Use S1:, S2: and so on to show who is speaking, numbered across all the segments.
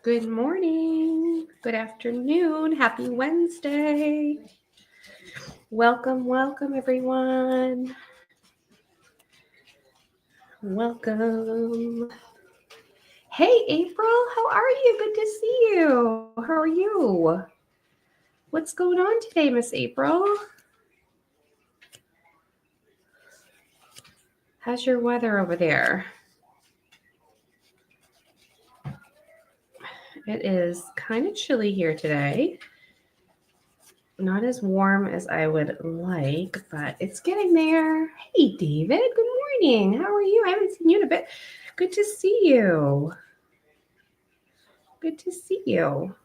S1: Good morning, good afternoon, happy Wednesday. Welcome, welcome everyone. Welcome. Hey April, how are you? Good to see you. How are you? What's going on today, Miss April? How's your weather over there? It is kind of chilly here today. Not as warm as I would like, but it's getting there. Hey, David, good morning. How are you? I haven't seen you in a bit. Good to see you. Good to see you.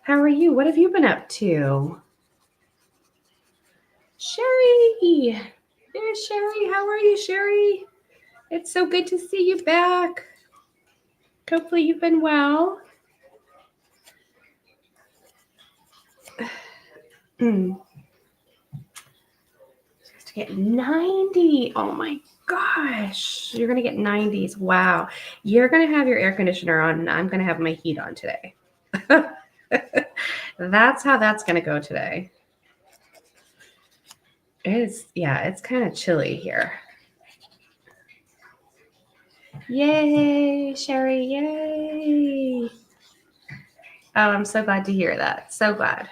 S1: How are you? What have you been up to? Sherry. There's Sherry. How are you, Sherry? It's so good to see you back. Hopefully you've been well. To get 90. Oh my gosh. You're going to get 90s. Wow. You're going to have your air conditioner on, and I'm going to have my heat on today. That's how that's going to go today. It's kind of chilly here. Yay, Sherry, yay. Oh, I'm so glad to hear that. So glad.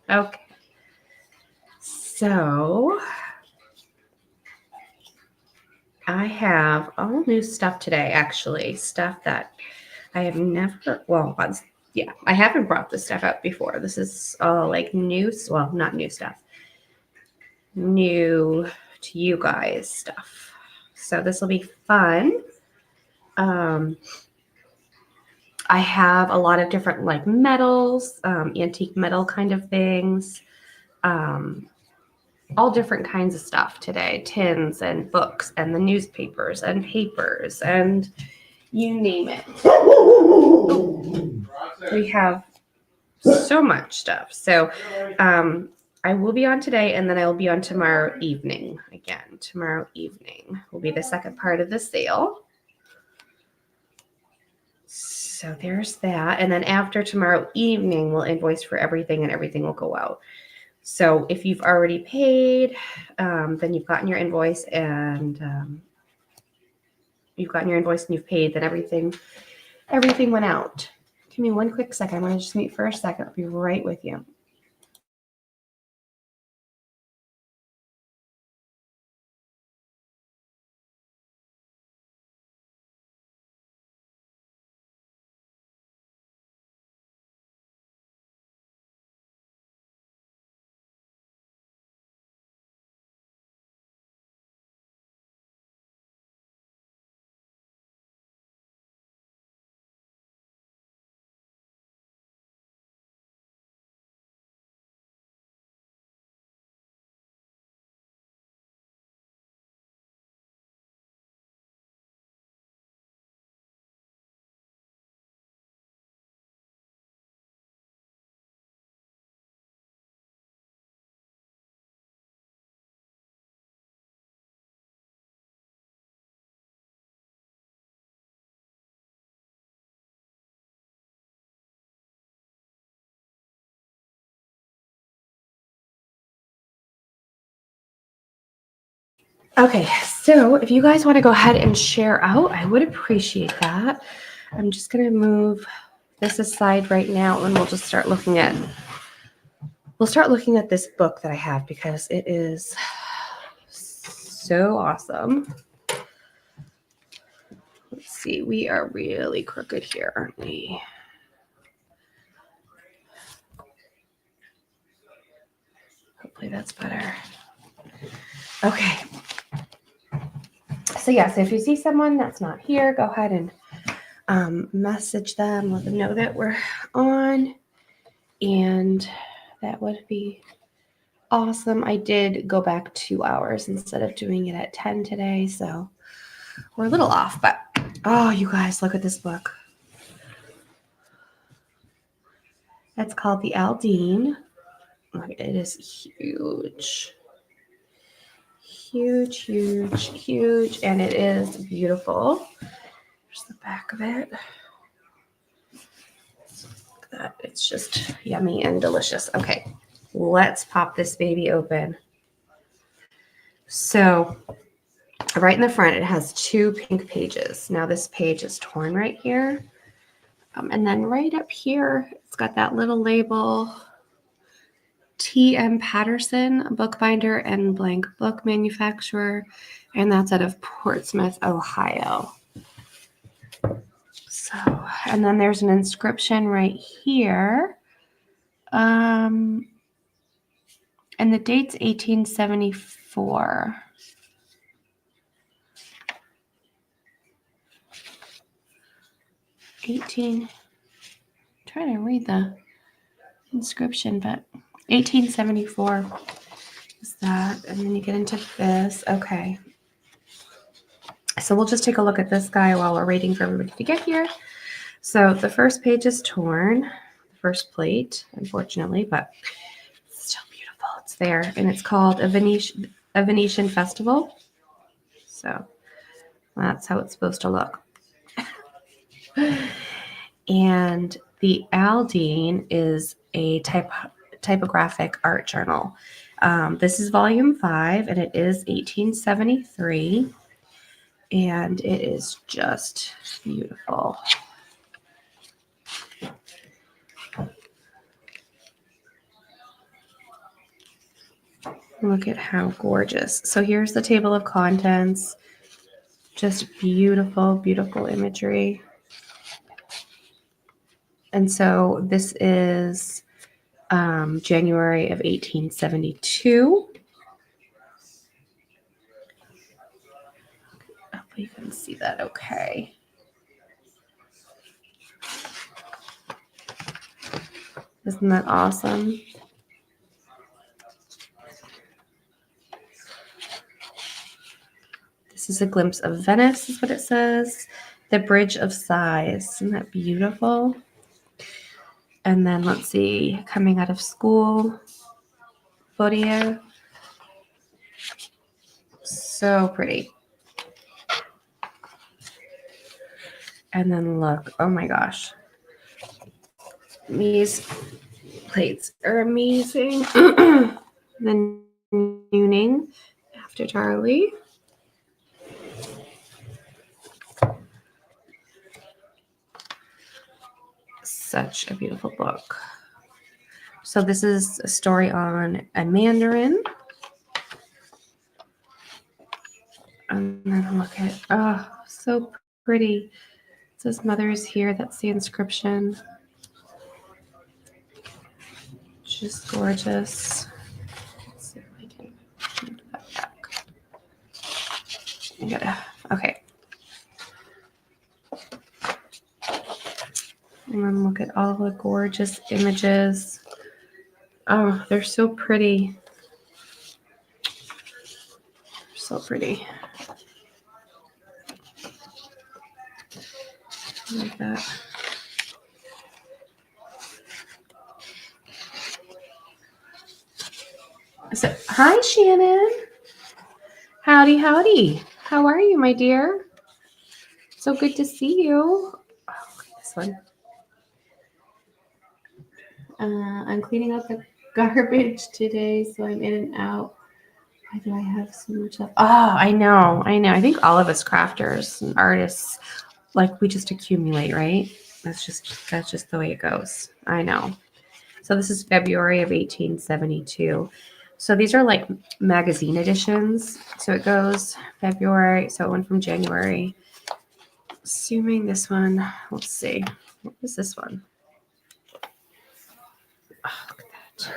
S1: Okay. So I have all new stuff today, actually. Stuff that I have never, I haven't brought this stuff out before. This is all like new, well, not new stuff. New to you guys stuff. So this will be fun. I have a lot of different like metals, antique metal kind of things, all different kinds of stuff today, tins and books and the newspapers and papers and you name it. We have so much stuff. So I will be on today and then I will be on tomorrow evening again. Tomorrow evening will be the second part of the sale. So there's that. And then after tomorrow evening, we'll invoice for everything and everything will go out. So if you've already paid, then you've gotten your invoice and you've paid, then everything went out. Give me one quick second. I'm going to just mute for a second. I'll be right with you. Okay, so if you guys want to go ahead and share out, I would appreciate that. I'm just going to move this aside right now and we'll just start looking at this book that I have because it is so awesome. Let's see, we are really crooked here, aren't we? Hopefully that's better. Okay. So if you see someone that's not here, go ahead and message them, let them know that we're on, and that would be awesome. I did go back 2 hours instead of doing it at 10 today, so we're a little off, but oh, you guys, look at this book. It's called The Aldine. It is huge. Huge, and it is beautiful. There's the back of it. at that. It's just yummy and delicious. Okay, let's pop this baby open. So right in the front, it has 2 pink pages. Now this page is torn right here. And then right up here, it's got that little label, T.M. Patterson, bookbinder and blank book manufacturer. And that's out of Portsmouth, Ohio. So, and then there's an inscription right here. And the date's 1874. Trying to read the inscription, but 1874 is that. And then you get into this. Okay. So we'll just take a look at this guy while we're waiting for everybody to get here. So the first page is torn, the first plate, unfortunately, but it's still beautiful. It's there, and it's called a Venetian Festival. So that's how it's supposed to look. And the Aldine is a typographic art journal. This is volume 5, and it is 1873. And it is just beautiful. Look at how gorgeous. So here's the table of contents. Just beautiful, beautiful imagery. And so this is January of 1872. Hopefully you can see that okay. Isn't that awesome? This is a glimpse of Venice, is what it says. The Bridge of Sighs. Isn't that beautiful? And then let's see, coming out of school, Baudelaire. So pretty. And then look, oh my gosh. These plates are amazing. The Nooning after Charlie. Such a beautiful book. So this is a story on a mandarin. And then look at, oh, so pretty. It says mother is here. That's the inscription. Just gorgeous. Let's see if I can move that back. I gotta, okay. And then look at all the gorgeous images. Oh, they're so pretty. So pretty. Like that. So, hi, Shannon. Howdy, howdy. How are you, my dear? So good to see you. Oh, look at this one. I'm cleaning up the garbage today, so I'm in and out. Why do I have so much stuff? Oh, I know. I think all of us crafters and artists, like, we just accumulate, right? That's just the way it goes. I know. So this is February of 1872. So these are like magazine editions. So it goes February. So it went from January. Assuming this one, let's see. What was this one? Oh, look at that.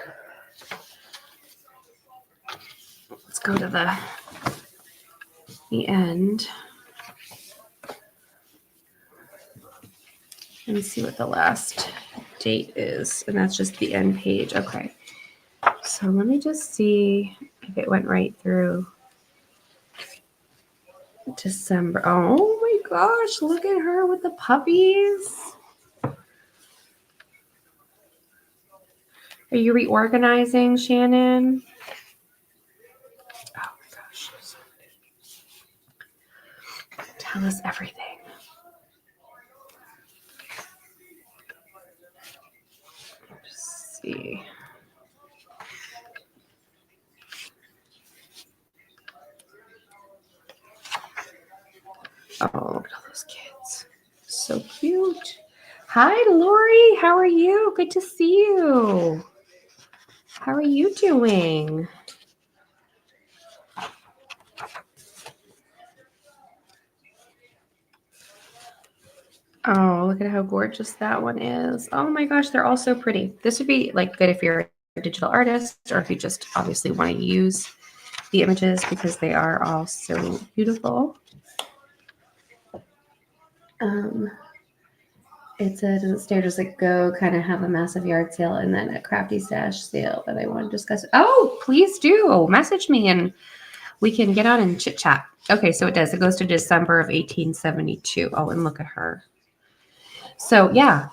S1: Let's go to the end and see what the last date is. And that's just the end page. Okay. So let me just see if it went right through December. Oh my gosh, look at her with the puppies. Are you reorganizing, Shannon? Oh my gosh. Tell us everything. see. Oh, look at all those kids. So cute. Hi, Lori. How are you? Good to see you. How are you doing? Oh, look at how gorgeous that one is. Oh my gosh, they're all so pretty. This would be like good if you're a digital artist or if you just obviously want to use the images because they are all so beautiful. It said, doesn't stare, does it go kind of have a massive yard sale and then a crafty stash sale that I want to discuss? Oh, please do. Message me and we can get on and chit chat. Okay, so it does. It goes to December of 1872. Oh, and look at her. So yeah,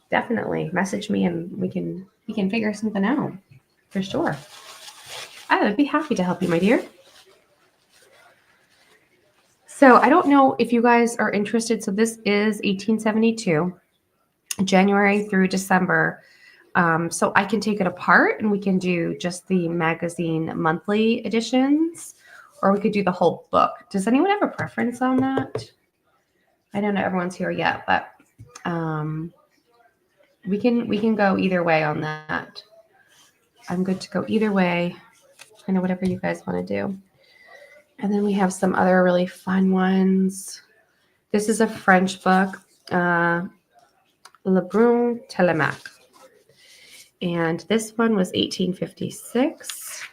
S1: definitely message me and we can figure something out for sure. I would be happy to help you, my dear. So I don't know if you guys are interested. So this is 1872, January through December. So I can take it apart and we can do just the magazine monthly editions, or we could do the whole book. Does anyone have a preference on that? I don't know everyone's here yet, but we can go either way on that. I'm good to go either way. I know whatever you guys want to do. And then we have some other really fun ones. This is a French book, Le Brun Telemaque. And this one was 1856.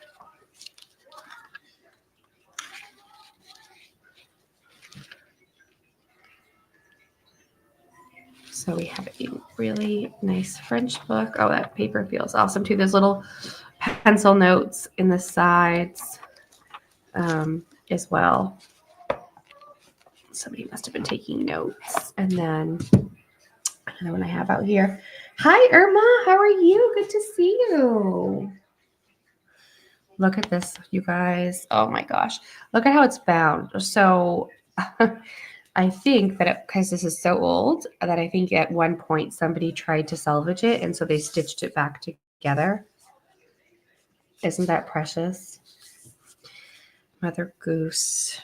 S1: So we have a really nice French book. Oh, that paper feels awesome too. There's little pencil notes in the sides as well. Somebody must have been taking notes. And then another one I have out here. Hi, Irma. How are you? Good to see you. Look at this, you guys. Oh my gosh. Look at how it's bound. So I think that because this is so old, that I think at one point somebody tried to salvage it, and so they stitched it back together. Isn't that precious? Mother Goose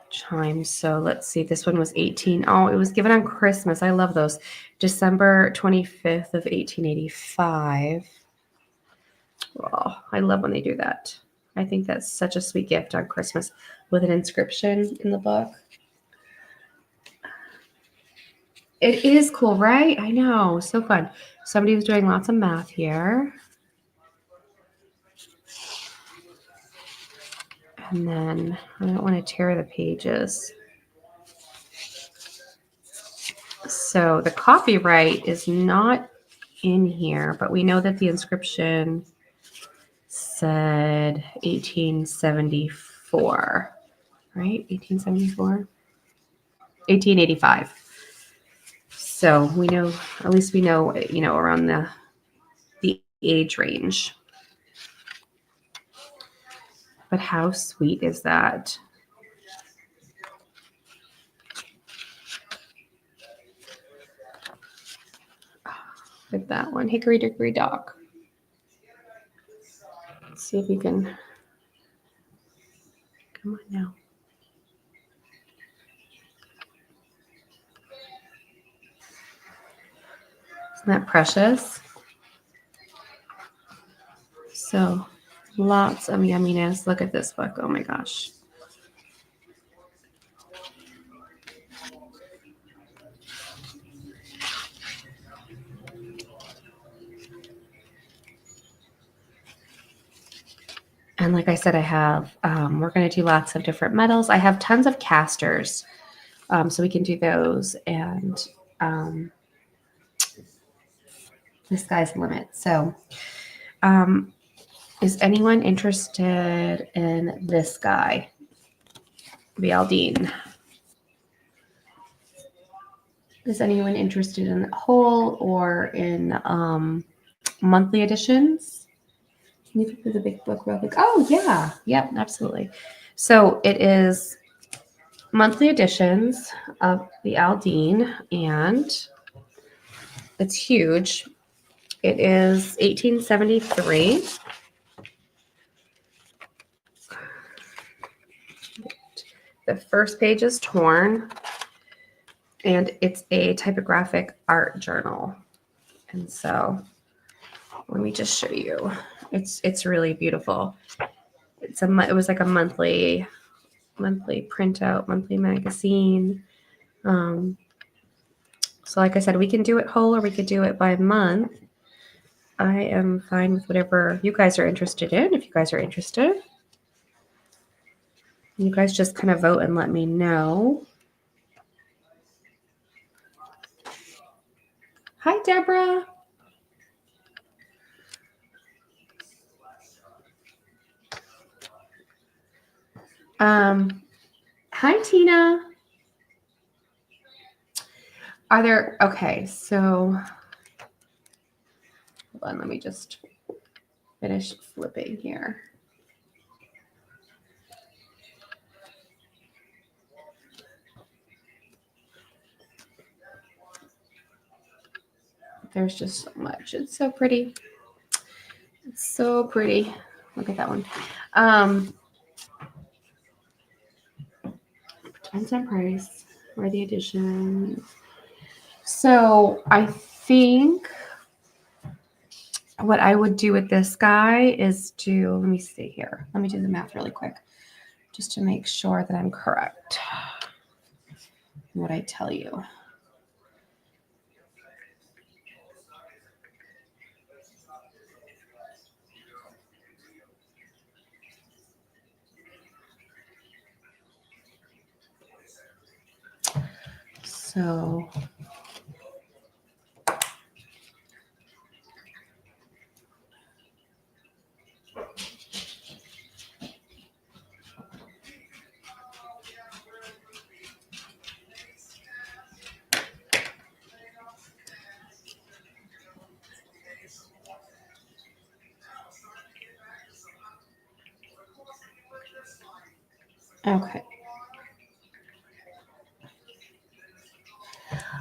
S1: chimes. So let's see. This one was 18. Oh, it was given on Christmas. I love those. December 25th of 1885. Oh, I love when they do that. I think that's such a sweet gift on Christmas with an inscription in the book. It is cool, right? I know. So fun. Somebody was doing lots of math here. And then I don't want to tear the pages. So the copyright is not in here, but we know that the inscription said 1874, right? 1874? 1885. So we know, at least we know, around the age range. But how sweet is that? Look at that one. Hickory Dickory Dock. Let's see if we can. Come on now. Isn't that precious? So lots of yumminess. Look at this book. Oh my gosh. And like I said, I have, we're going to do lots of different metals. I have tons of casters, so we can do those. And the sky's the limit. So is anyone interested in this guy, the Aldine? Is anyone interested in whole or in monthly editions? Can you flip through the big book real quick? Oh, yeah. Yep, absolutely. So it is monthly editions of the Aldine, and it's huge. It is 1873. The first page is torn, and it's a typographic art journal. And so let me just show you. It's really beautiful. It was like a monthly printout, monthly magazine. So like I said, we can do it whole or we could do it by month. I am fine with whatever you guys are interested in. If you guys are interested, you guys just kind of vote and let me know. Hi, Deborah. Hi, Tina. Okay, so hold on, let me just finish flipping here. There's just so much. It's so pretty. It's so pretty. Look at that one. 10-cent price for the edition. So I think what I would do with this guy is let me see here. Let me do the math really quick just to make sure that I'm correct in what I tell you. So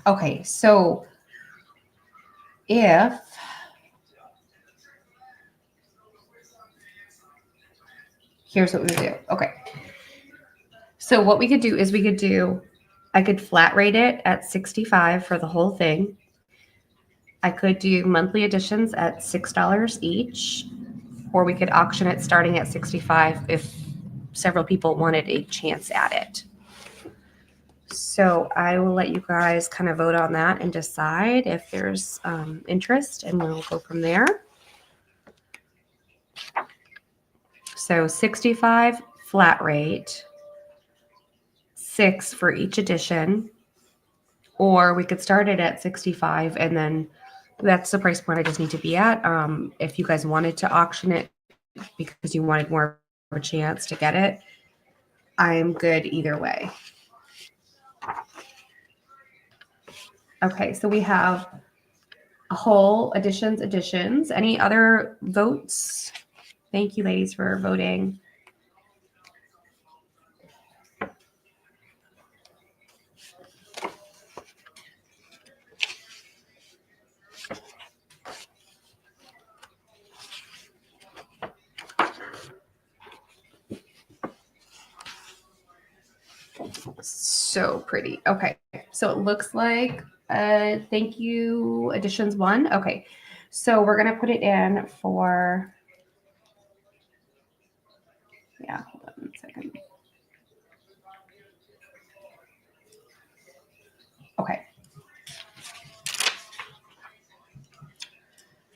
S1: okay, so here's what we would do. Okay. So what we could do is I could flat rate it at 65 for the whole thing. I could do monthly editions at $6 each, or we could auction it starting at 65 if several people wanted a chance at it. So I will let you guys kind of vote on that and decide if there's interest, and we'll go from there. So 65 flat rate, 6 for each edition, or we could start it at 65 and then that's the price point I just need to be at. If you guys wanted to auction it because you wanted more of a chance to get it, I'm good either way. Okay, so we have a whole editions. Any other votes? Thank you, ladies, for voting. So pretty. Okay, so it looks like thank you, editions 1. Okay, so we're gonna put it in for, yeah, hold on a second. Okay,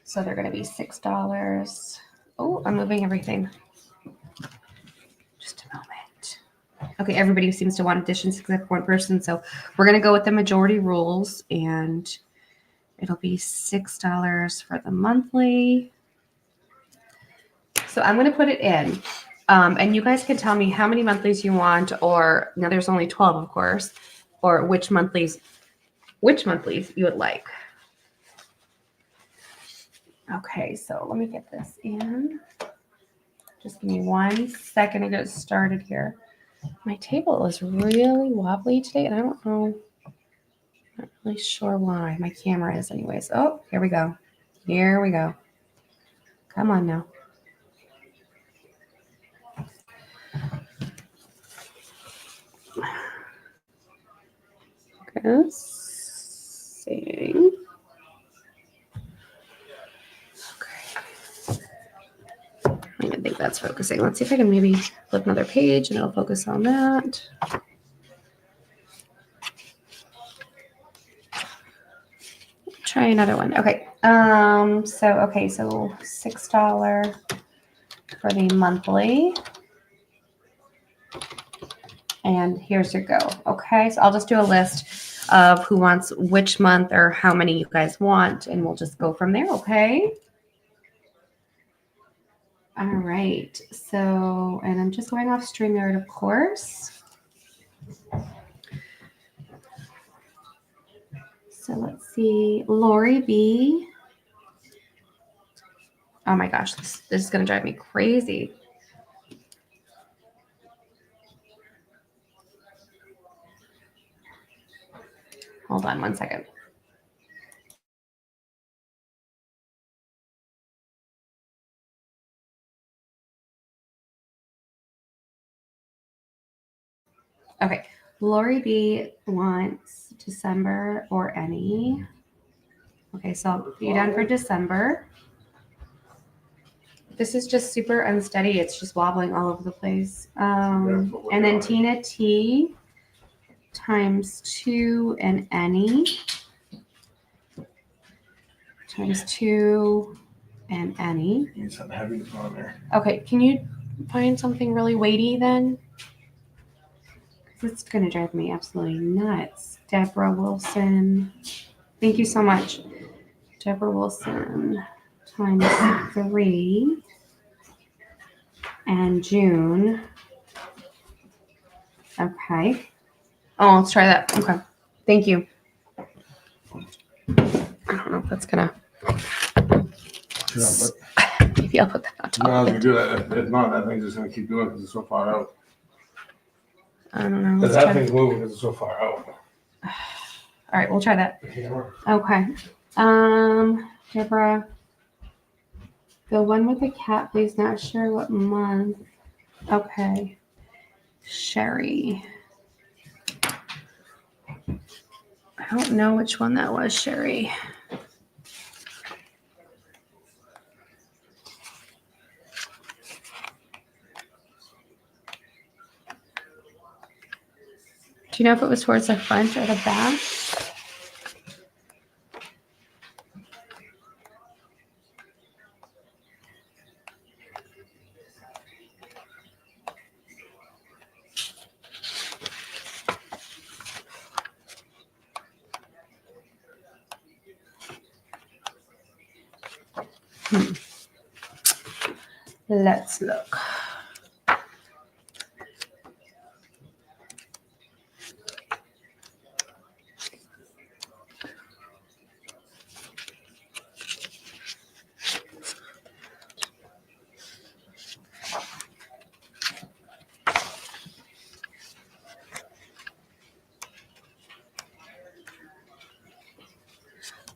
S1: so they're gonna be $6. Oh, I'm moving everything. Just a moment. Okay, everybody seems to want editions except one person, so we're gonna go with the majority rules, and it'll be $6 for the monthly. So I'm gonna put it in, and you guys can tell me how many monthlies you want, or now there's only 12, of course, or which monthlies you would like. Okay, so let me get this in. Just give me 1 second to get started here. My table is really wobbly today, and I don't know. Not really sure why. My camera is anyways. Oh, here we go. Here we go. Come on now. Seeing. Okay. I don't even think that's focusing. Let's see if I can maybe flip another page and it'll focus on that. Try another one. Okay. So $6 for the monthly. And here's your go. Okay, so I'll just do a list of who wants which month or how many you guys want, and we'll just go from there, okay? All right, so, and I'm just going off StreamYard, of course. So let's see, Lori B. Oh my gosh, this is gonna drive me crazy. Hold on one second. Okay, Lori B wants December or any. Okay, so I'll be done for December. This is just super unsteady. It's just wobbling all over the place. And then Tina T times 2 and any times 2 and any.
S2: You need something heavy to put on there.
S1: Okay, can you find something really weighty then? It's going to drive me absolutely nuts. Deborah Wilson. Thank you so much. Deborah Wilson times 3 and June. Okay. Oh, let's try that. Okay. Thank you. I don't know if that's going to. Maybe I'll put that on top.
S2: No, I was going to do that. If not, that thing's just going to keep doing it because it's so far out.
S1: I don't know.
S2: Because that thing's moving because it's so far out.
S1: All right, we'll try that. Okay. Deborah. The one with the cat, please. Not sure what month. Okay. Sherry. I don't know which one that was, Sherry. Do you know if it was towards the front or the back? Let's look.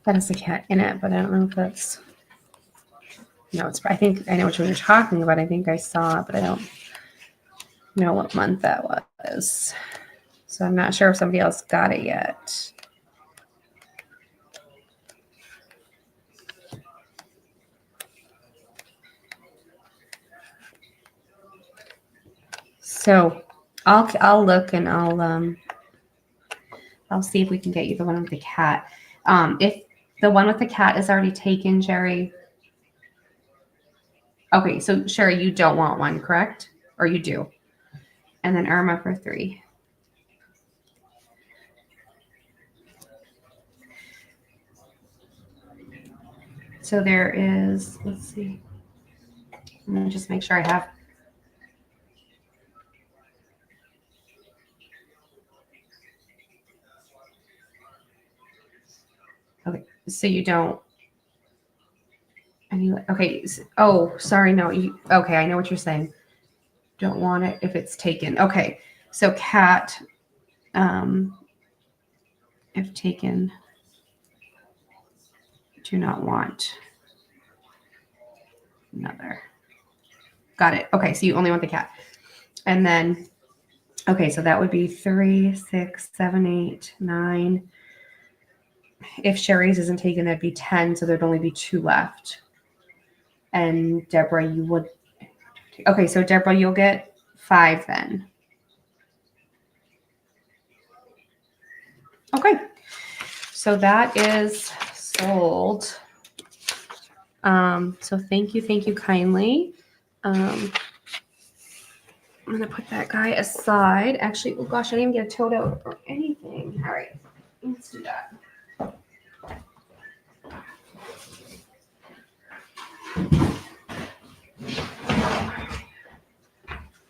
S1: That is a cat in it, but I don't know if that's. No, it's. I think I know what you're talking about. I think I saw it, but I don't know what month that was. So I'm not sure if somebody else got it yet. So I'll look and I'll see if we can get you the one with the cat. If the one with the cat is already taken, Jerry. Okay, so Sherry, you don't want one, correct? Or you do? And then Irma for 3. So there is, let's see. I'm gonna just make sure I have. Okay, so you don't. Okay. Oh, sorry. No. Okay. I know what you're saying. Don't want it if it's taken. Okay. So cat, if taken, do not want. another. Got it. Okay, so you only want the cat. And then, okay, so that would be 3, 6, 7, 8, 9. If Sherry's isn't taken, that'd be 10, so there'd only be 2 left. And Deborah, you would. Okay, so Deborah, you'll get 5 then. Okay, so that is sold. So thank you kindly. I'm gonna put that guy aside. Actually, oh gosh, I didn't even get a tote out or anything. All right, let's do that.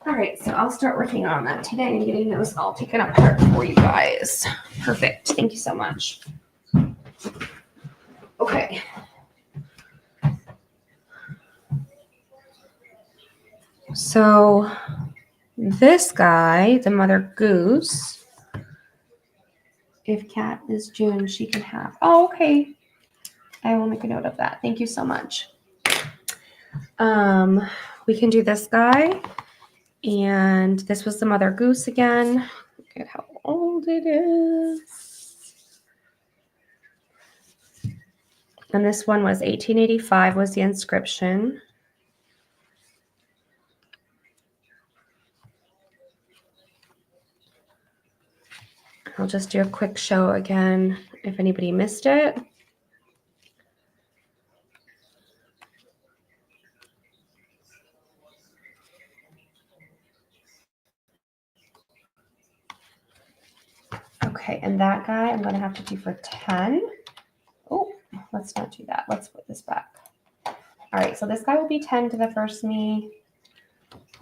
S1: All right, so I'll start working on that today and getting those all taken apart for you guys. Perfect. Thank you so much. Okay. So this guy, the mother goose, if Cat is June, she can have. Oh, okay. I will make a note of that. Thank you so much. We can do this guy. And this was the mother goose again. Look at how old it is. And this one was 1885 was the inscription. I'll just do a quick show again if anybody missed it. Okay, and that guy I'm going to have to do for 10. Oh, let's not do that. Let's put this back. All right, so this guy will be 10 to the first me.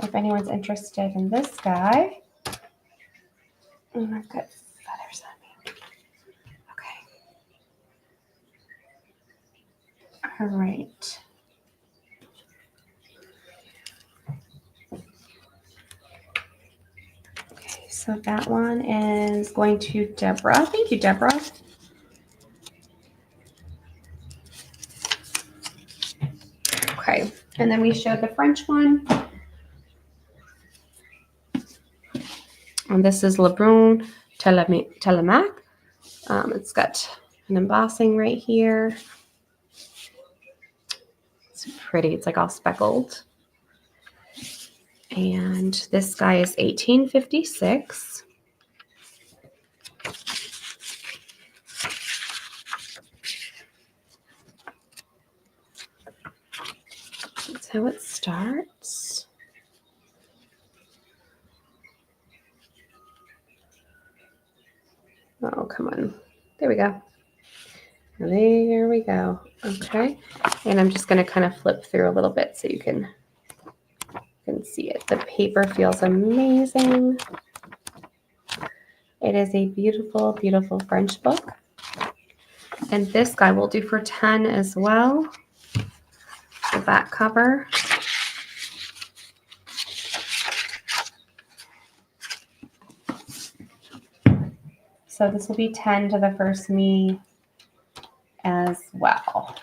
S1: If anyone's interested in this guy. And I've got feathers on me. Okay. All right. Okay, so that one is going to Deborah. Thank you, Deborah. Okay, and then we showed the French one. And this is Lebrun Telemac. It's got an embossing right here. It's pretty. It's like all speckled. And this guy is 1856. That's how it starts. Oh, come on. There we go. There we go. Okay. And I'm just going to kind of flip through a little bit so you can see it. The paper feels amazing. It is a beautiful, beautiful French book. And this guy will do for 10 as well. The back cover. So this will be 10 to the first me as well.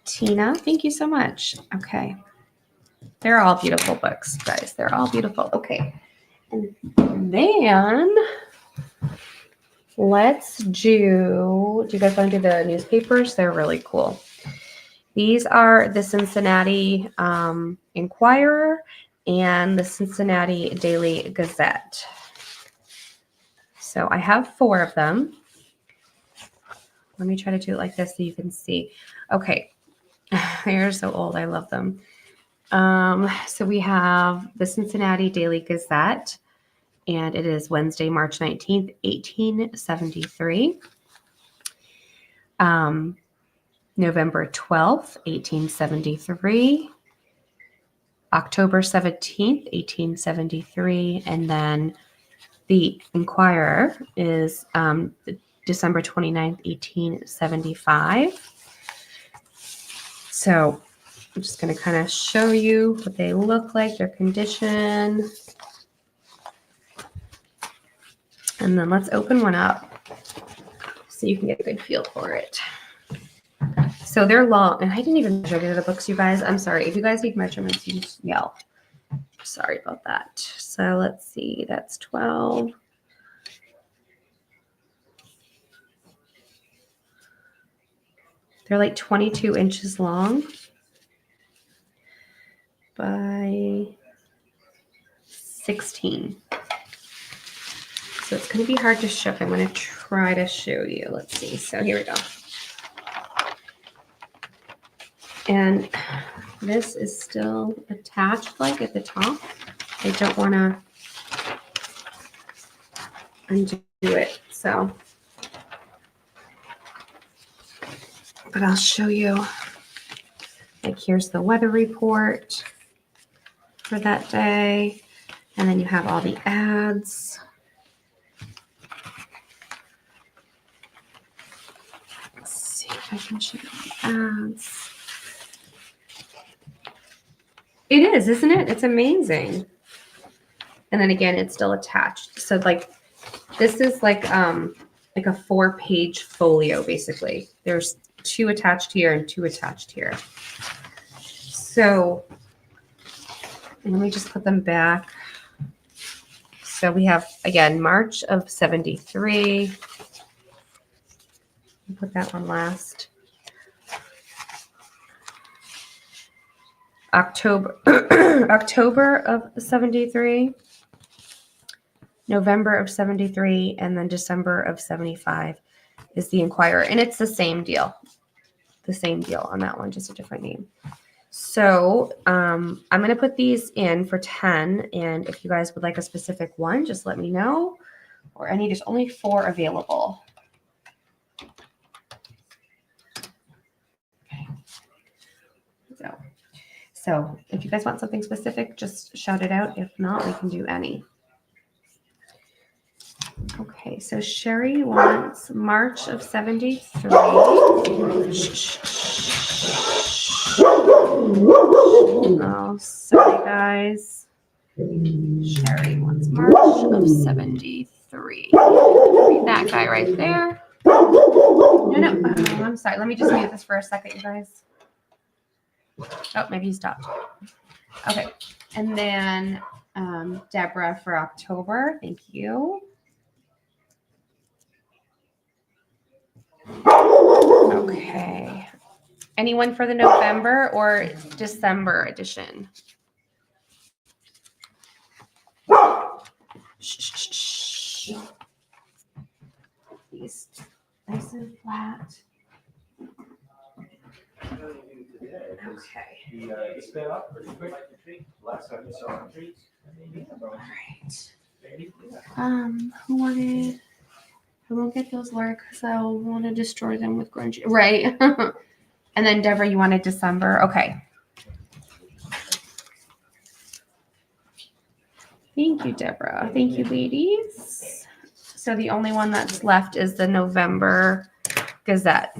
S1: Tina, thank you so much. Okay. They're all beautiful books, guys. They're all beautiful. Okay. And then let's do you guys want to do the newspapers? They're really cool. These are the Cincinnati Enquirer and the Cincinnati Daily Gazette. So I have 4 of them. Let me try to do it like this so you can see. Okay. They're so old. I love them. So we have the Cincinnati Daily Gazette, and it is Wednesday, March 19th, 1873. November 12th, 1873. October 17th, 1873. And then the Enquirer is December 29th, 1875. So I'm just going to kind of show you what they look like, their condition. And then let's open one up so you can get a good feel for it. So they're long, and I didn't even measure the books, you guys. I'm sorry. If you guys need measurements, you just yell. Sorry about that. So let's see. That's 12. They're like 22 inches long by 16. So it's going to be hard to show. I'm going to try to show you. Let's see. So here we go. And this is still attached like at the top. I don't want to undo it. So, but I'll show you. Like here's the weather report for that day. And then you have all the ads. Let's see if I can show you the ads. It is, isn't it? It's amazing. And then again, it's still attached. So like this is like a 4-page folio, basically. There's 2 attached here and 2 attached here. So let me just put them back. So we have, again, March of 73. Put that one last. October of 73. November of 73, and then December of 75 is the Inquirer. And it's the same deal. The same deal on that one, just a different name. So I'm going to put these in for 10. And if you guys would like a specific one, just let me know. Or any, there's only 4 available. Okay. So if you guys want something specific, just shout it out. If not, we can do any. Okay, so Sherry wants March of 73. Oh, sorry, guys. Sherry wants March of 73. Read that guy right there. No, I'm sorry. Let me just mute this for a second, you guys. Oh, maybe he stopped. Okay, and then Deborah for October. Thank you. Okay. Anyone for the November or December edition? Shh. These nice and flat. Okay.
S3: He sped up pretty quick. Last time you saw him treats.
S1: All right. Who wanted? I won't get those, Laura, because I'll want to destroy them with grungy. Right. And then Deborah, you wanted December. Okay. Thank you, Deborah. Thank you, ladies. So the only one that's left is the November Gazette.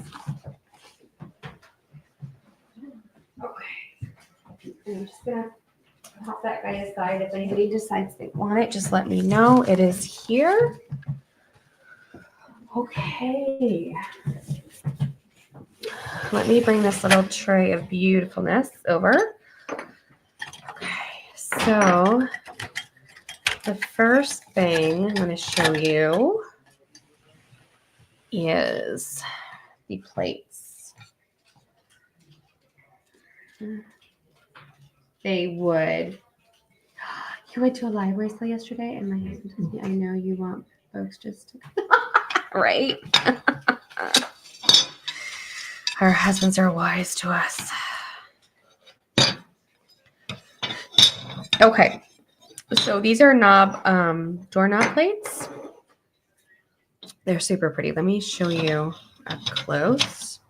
S1: Okay. I'm just going to pop that guy aside. If anybody decides they want it, just let me know. It is here. Okay. Let me bring this little tray of beautifulness over. Okay, so the first thing I'm going to show you is the plates. They would. You went to a library sale yesterday, and my husband told me, I know you want folks just to. Right? Our husbands are wise to us. Okay. So these are doorknob plates. They're super pretty. Let me show you up close.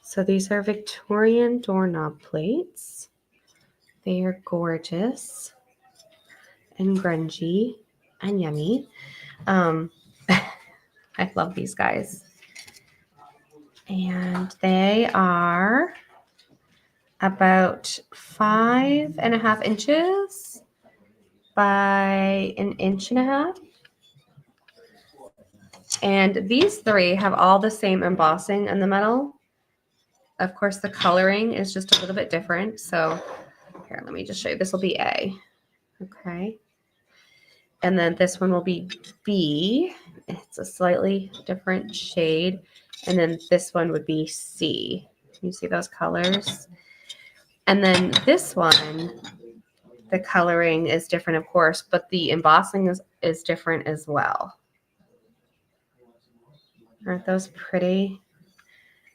S1: So these are Victorian doorknob plates. They are gorgeous and grungy and yummy. I love these guys. And they are about 5.5 inches by 1.5 inches. And these 3 have all the same embossing in the metal. Of course, the coloring is just a little bit different. So here, let me just show you. This will be A. Okay. And then this one will be B. It's a slightly different shade. And then this one would be C. Can you see those colors? And then this one, the coloring is different, of course, but the embossing is different as well. Aren't those pretty?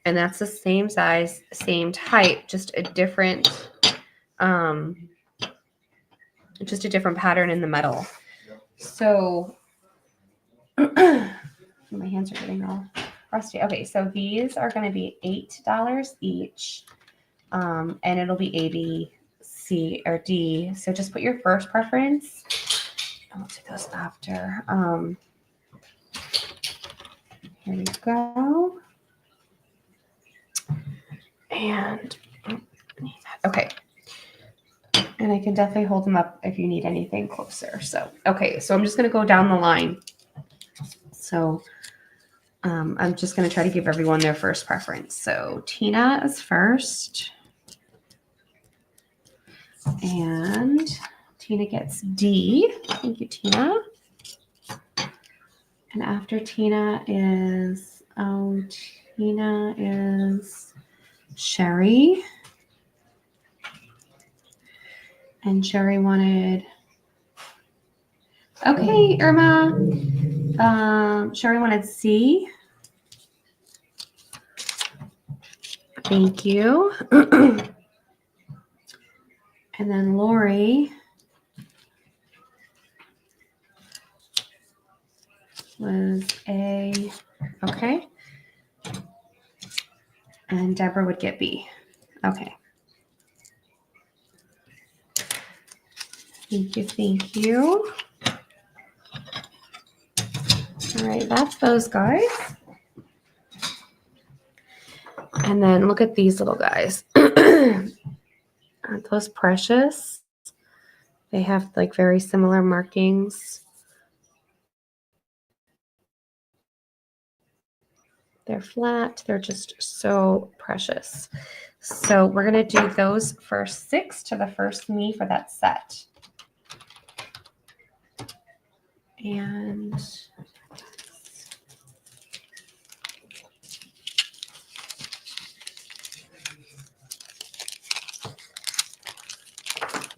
S1: And that's the same size, same type, just a different pattern in the metal. So my hands are getting all rusty. Okay, so these are going to be $8 each, and it'll be A, B, C, or D. So just put your first preference. I'll do those after. Here we go. And okay. And I can definitely hold them up if you need anything closer. So, okay, so I'm just going to go down the line. So I'm just going to try to give everyone their first preference. So Tina is first. And Tina gets D. Thank you, Tina. And after Tina is Sherry. And Sherry wanted, okay, Irma. Sherry wanted C. Thank you. And then Lori was A. Okay. And Deborah would get B. Okay. Thank you. Thank you. All right, that's those guys. And then look at these little guys. Aren't those precious? They have like very similar markings. They're flat. They're just so precious. So we're going to do those first 6 to the first me for that set. And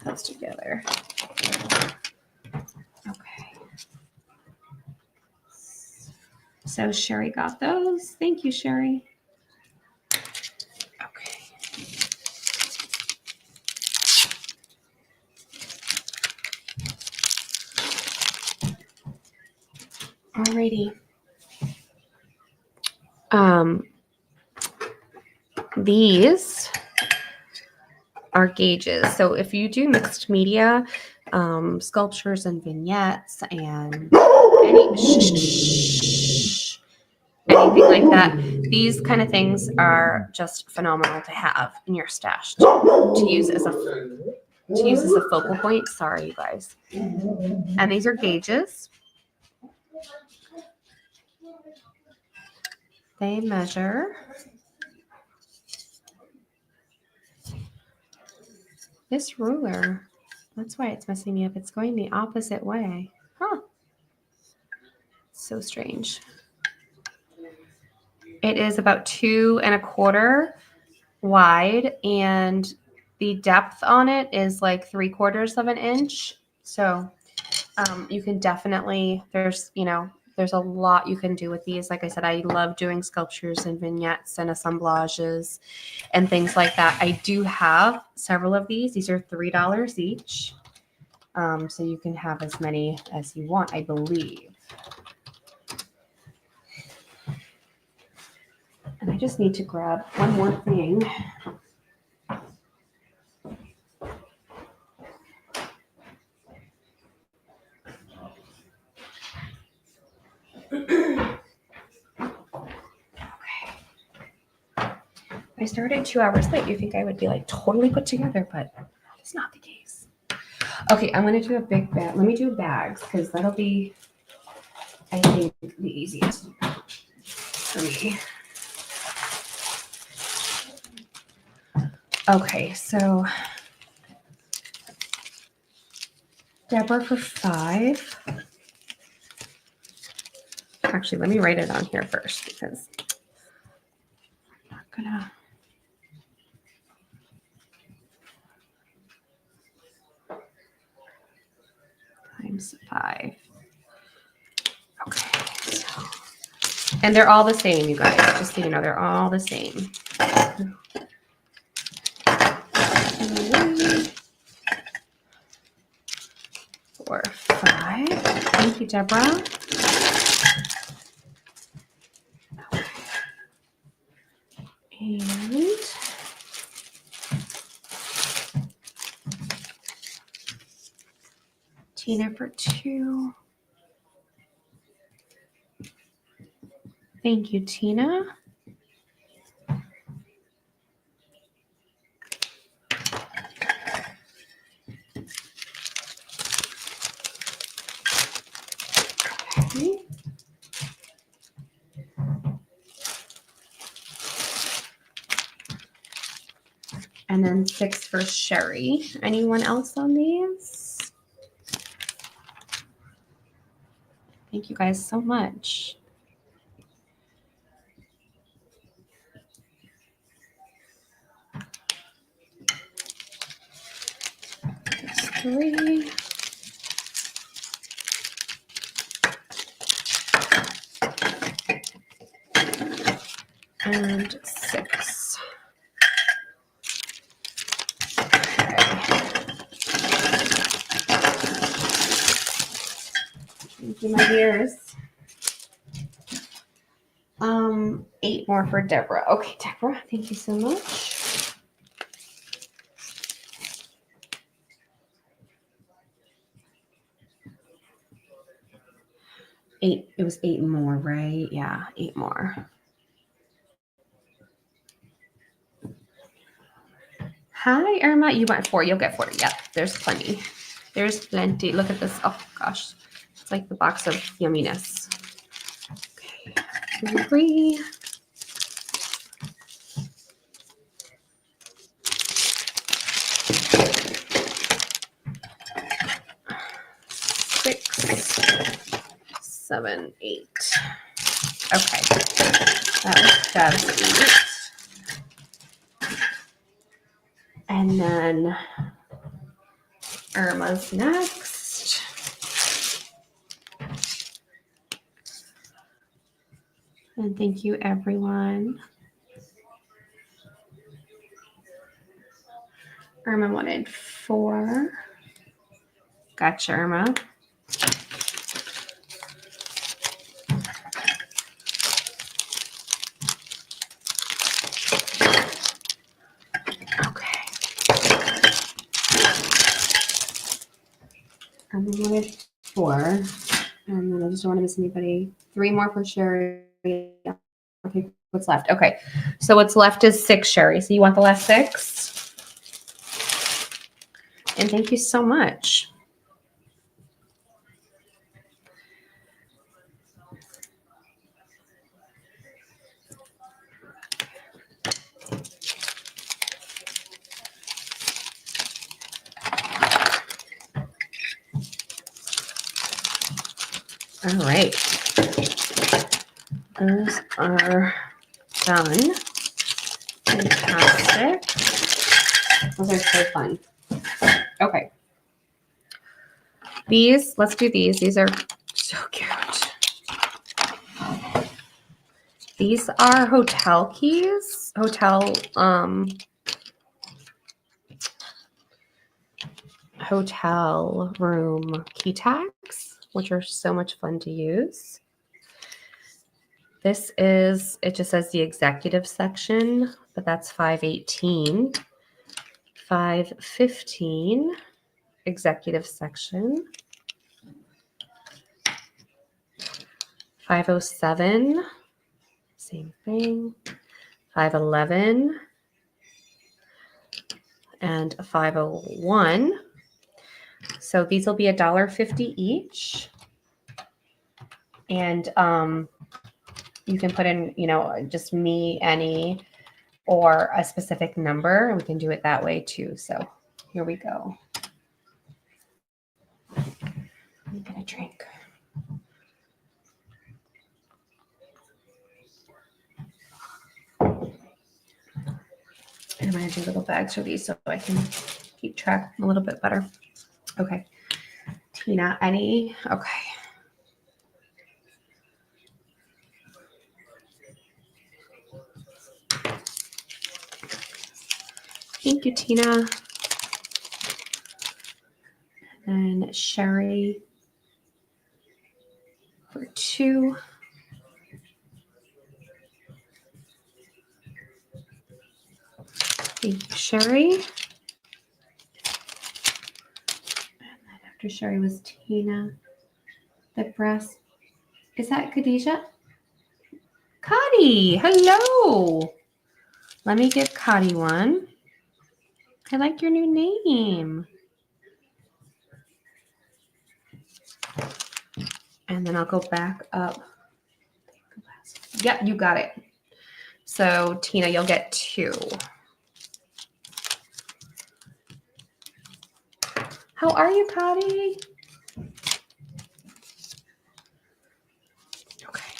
S1: those together. Okay. So Sherry got those. Thank you, Sherry. Okay. Alrighty. These are gauges. So if you do mixed media, sculptures and vignettes and anything like that, these kind of things are just phenomenal to have in your stash to use as a focal point. Sorry, you guys. And these are gauges. They measure this ruler. That's why it's messing me up. It's going the opposite way. Huh. So strange. It is about 2 1/4 wide, and the depth on it is like 3/4 inch. So you can definitely, there's a lot you can do with these. Like I said, I love doing sculptures and vignettes and assemblages and things like that. I do have several of these. These are $3 each. So you can have as many as you want, I believe. And I just need to grab one more thing. I started 2 hours late. You think I would be like totally put together, but that's not the case. Okay, I'm gonna do a big bag. Let me do bags because that'll be, I think, the easiest for me. Okay, so Deborah for 5. Actually, let me write it on here first because I'm not gonna. Times 5. Okay, so, and they're all the same, you guys. Just so you know, they're all the same. Four, 5. Thank you, Deborah. And Tina for 2. Thank you, Tina. Okay. And then 6 for Sherry. Anyone else on these? Thank you guys so much. That's 3. And 6. Okay. Thank you, my dears. 8 more for Deborah. Okay, Deborah, thank you so much. Eight. It was 8 more, right? Yeah, 8 more. Hi, Irma. You want 4. You'll get 4. Yep, there's plenty. There's plenty. Look at this. Oh, gosh. It's like the box of yumminess. Okay. 3. 6, 7, 8. Okay. That was Deb's 8. And then Irma's next. And thank you, everyone. Irma wanted 4. Gotcha, Irma. Okay. Irma wanted 4. And then I just don't want to miss anybody. 3 more for Sherry. Okay, what's left? Okay, so what's left is 6, Sherry. So you want the last 6? And thank you so much. All right. Those are done. Fantastic. Those are so fun. Okay. These, let's do these. These are so cute. These are hotel keys. Hotel room key tags, which are so much fun to use. This is, it just says the executive section, but that's 518. 515, executive section. 507, same thing. 511 and 501. So these will be $1.50 each. And you can put in, you know, just me, any, or a specific number. And we can do it that way too. So here we go. Let me get a drink. And I'm going to do little bags for these so I can keep track a little bit better. Okay. Tina, any? Okay. Thank you, Tina. And Sherry for 2. Thank you, Sherry. And then after Sherry was Tina. The breast. Is that Khadijah? Katie, hello. Let me give Katie one. I like your new name. And then I'll go back up. Yep, you got it. So Tina, you'll get 2. How are you, Katie? Okay.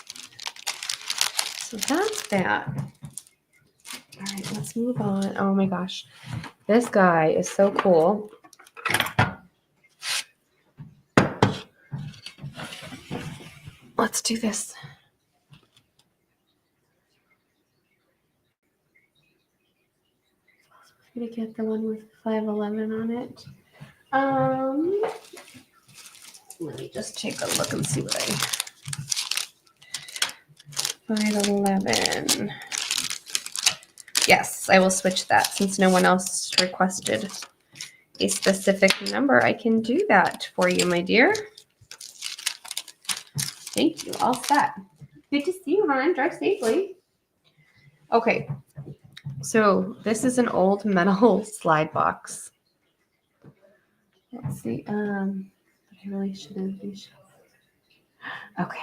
S1: So that's that. All right, let's move on. Oh my gosh. This guy is so cool. Let's do this. I'm gonna get the one with 511 on it. Let me just take a look and see what I 511. Yes, I will switch that since no one else requested a specific number. I can do that for you, my dear. Thank you. All set. Good to see you, hon. Drive safely. Okay. So this is an old metal slide box. Let's see. I really shouldn't be. Okay.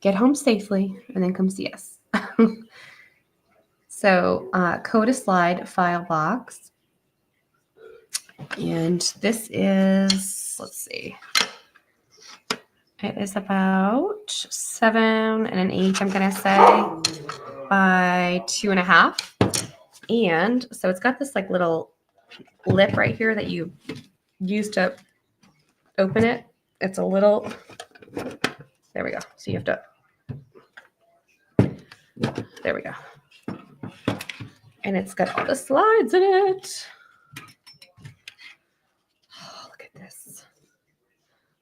S1: Get home safely and then come see us. So code a slide file box. And this is, let's see. It is about 7 1/8, I'm going to say, by 2.5. And so it's got this like little lip right here that you use to open it. It's a little, there we go. So you have to, there we go. And it's got all the slides in it. Oh, look at this.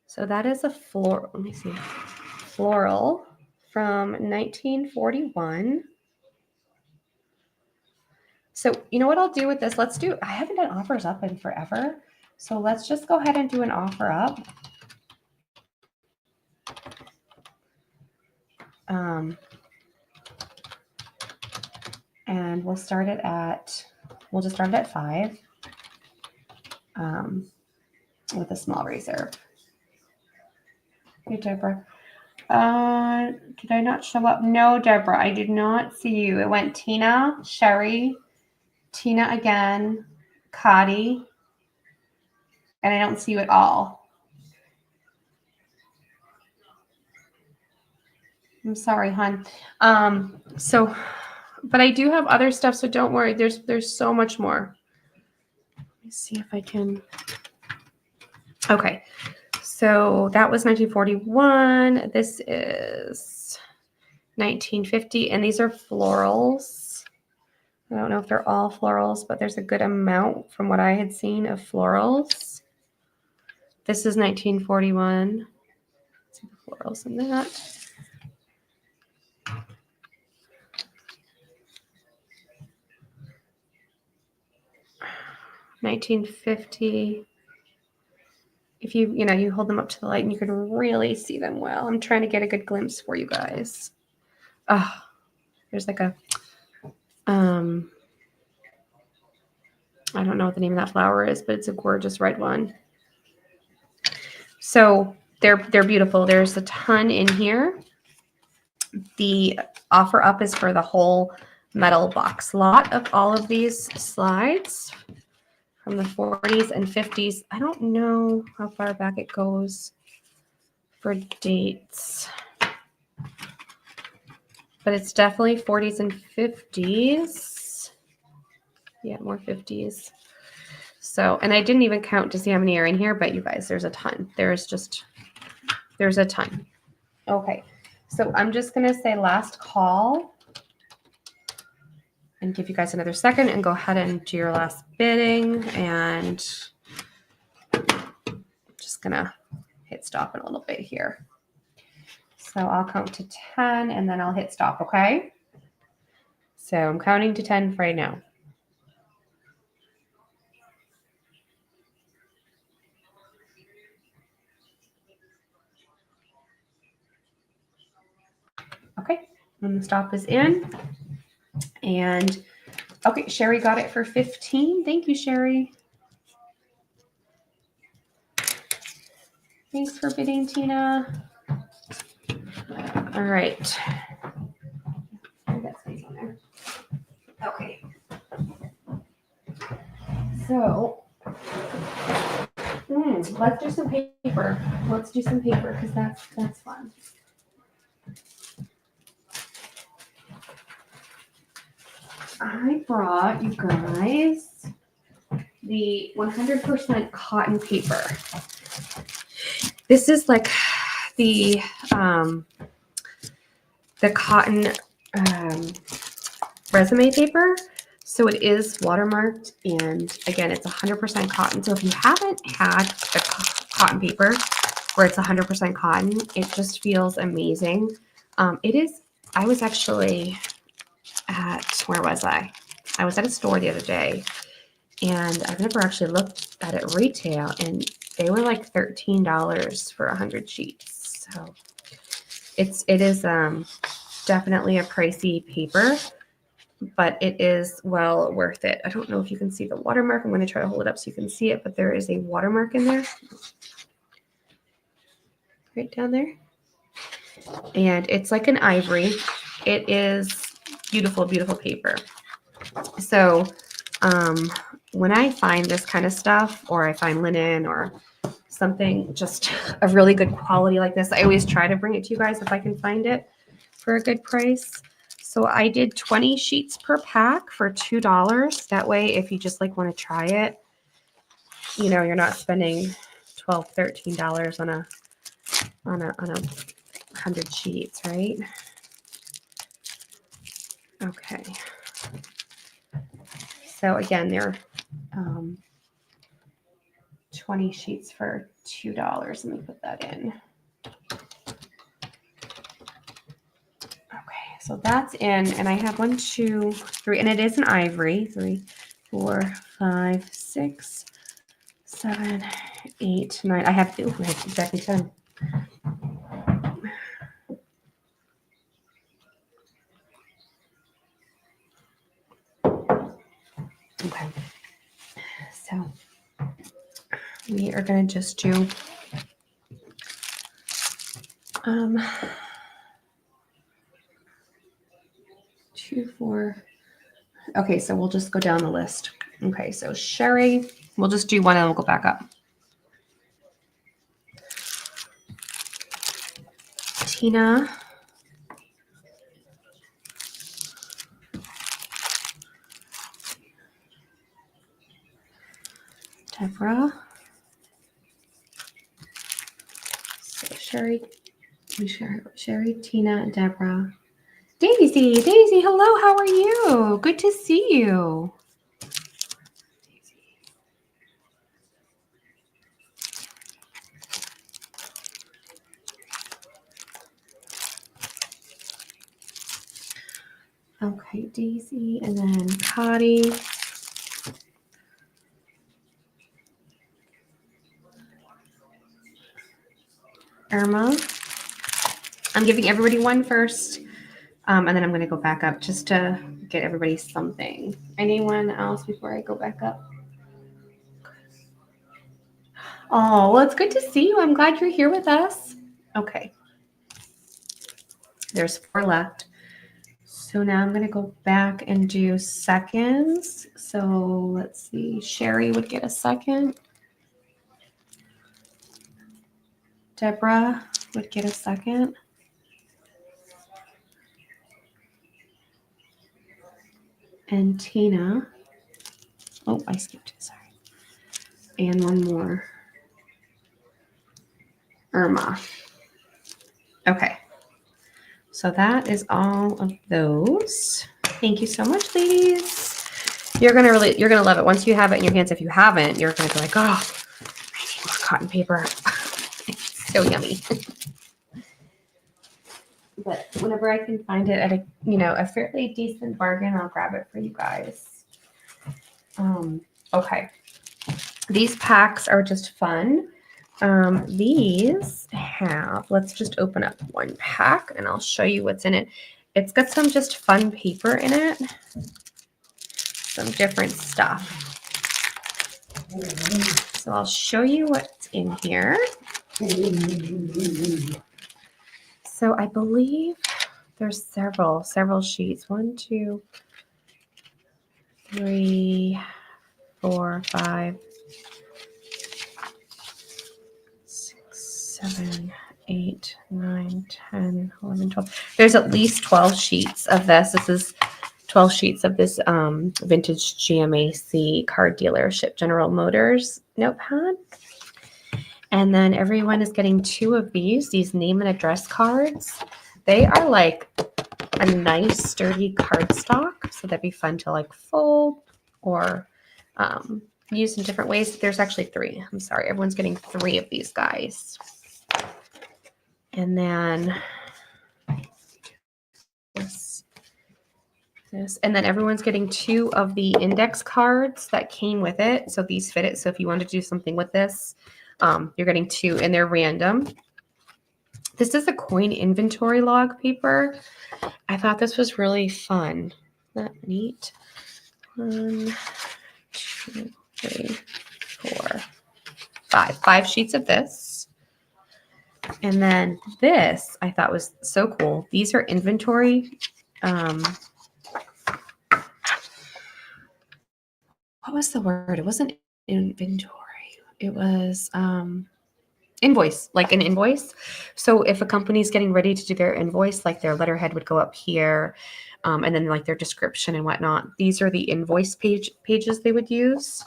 S1: So that is a floral, let me see, floral from 1941. So you know what I'll do with this? Let's do, I haven't done offers up in forever. So let's just go ahead and do an offer up. And we'll start it at, we'll just start it at 5 with a small reserve. Hey, Deborah. Did I not show up? No, Deborah, I did not see you. It went Tina, Sherry, Tina again, Katie, and I don't see you at all. I'm sorry, hon. So, but I do have other stuff, so don't worry. There's so much more. Let me see if I can. Okay. So that was 1941. This is 1950, and these are florals. I don't know if they're all florals, but there's a good amount from what I had seen of florals. This is 1941. Let's see the florals in that. $19.50. If you hold them up to the light and you can really see them well. I'm trying to get a good glimpse for you guys. Oh, there's like a, I don't know what the name of that flower is, but it's a gorgeous red one. So they're beautiful. There's a ton in here. The offer up is for the whole metal box lot of all of these slides from the 40s and 50s. I don't know how far back it goes for dates, but it's definitely 40s and 50s. Yeah, more 50s. So, and I didn't even count to see how many are in here, but you guys, there's a ton. There's a ton. Okay, so I'm just going to say last call and give you guys another second and go ahead and do your last bidding, and just going to hit stop in a little bit here. So I'll count to 10 and then I'll hit stop, okay? So I'm counting to 10 right now. Okay, and the stop is in. And okay, Sherry got it for 15. Thank you, Sherry. Thanks for bidding, Tina. All right. I got space on there. Okay. So, let's do some paper. Let's do some paper because that's fun. I brought you guys the 100% cotton paper. This is like the cotton resume paper. So it is watermarked, and again, it's 100% cotton. So if you haven't had the cotton paper where it's 100% cotton, it just feels amazing. It is, I was actually at, where was I? I was at a store the other day, and I've never actually looked at it retail, and they were like $13 for 100 sheets. So it is definitely a pricey paper, but it is well worth it. I don't know if you can see the watermark. I'm going to try to hold it up so you can see it, but there is a watermark in there. Right down there. And it's like an ivory. It is beautiful, beautiful paper. So when I find this kind of stuff, or I find linen or something just a really good quality like this, I always try to bring it to you guys if I can find it for a good price. So I did 20 sheets per pack for $2. That way, if you just like want to try it, you know, you're not spending $12, $13 on a 100 sheets, right? Okay. So again, they're 20 sheets for $2. Let me put that in. Okay, so that's in, and I have 1, 2, 3, and it is an ivory. 3, 4, 5, 6, 7, 8, 9. I have exactly 10. Okay, so we are going to just do 2, 4. Okay, so we'll just go down the list. Okay, so Sherry, we'll just do one and we'll go back up. Tina. Deborah. So Sherry, Tina, Deborah. Daisy, hello, how are you? Good to see you. Okay, Daisy, and then Katie. Irma. I'm giving everybody one first, and then I'm going to go back up just to get everybody something. Anyone else before I go back up? Oh, well, it's good to see you. I'm glad you're here with us. Okay. There's 4 left. So now I'm going to go back and do seconds. So let's see. Sherry would get a second. Deborah would get a second. And Tina. Oh, I skipped it. Sorry. And one more. Irma. Okay. So that is all of those. Thank you so much, ladies. You're gonna love it. Once you have it in your hands, if you haven't, you're gonna be like, oh, I need more cotton paper. It's so yummy. But whenever I can find it at a fairly decent bargain, I'll grab it for you guys. Okay. These packs are just fun. These have, let's just open up one pack and I'll show you what's in it. It's got some just fun paper in it. Some different stuff. So I'll show you what's in here. So I believe there's several sheets. 1, 2, 3, 4, 5, 6, 7, 8, 9, 10, 11, 12. There's at least 12 sheets of this. This is 12 sheets of this vintage GMAC car dealership General Motors notepad. And then everyone is getting 2 of these name and address cards. They are like a nice sturdy cardstock. So that'd be fun to like fold or use in different ways. There's actually 3. I'm sorry. Everyone's getting 3 of these guys. And then this. And then everyone's getting 2 of the index cards that came with it. So these fit it. So if you want to do something with this, you're getting 2 and they're random. This is a coin inventory log paper. I thought this was really fun. Isn't that neat? 1, 2, 3, 4, 5. 5 sheets of this. And then this I thought was so cool. These are inventory. What was the word? It wasn't inventory. It was invoice, like an invoice. So if a company's getting ready to do their invoice, like their letterhead would go up here, and then like their description and whatnot. These are the invoice pages they would use.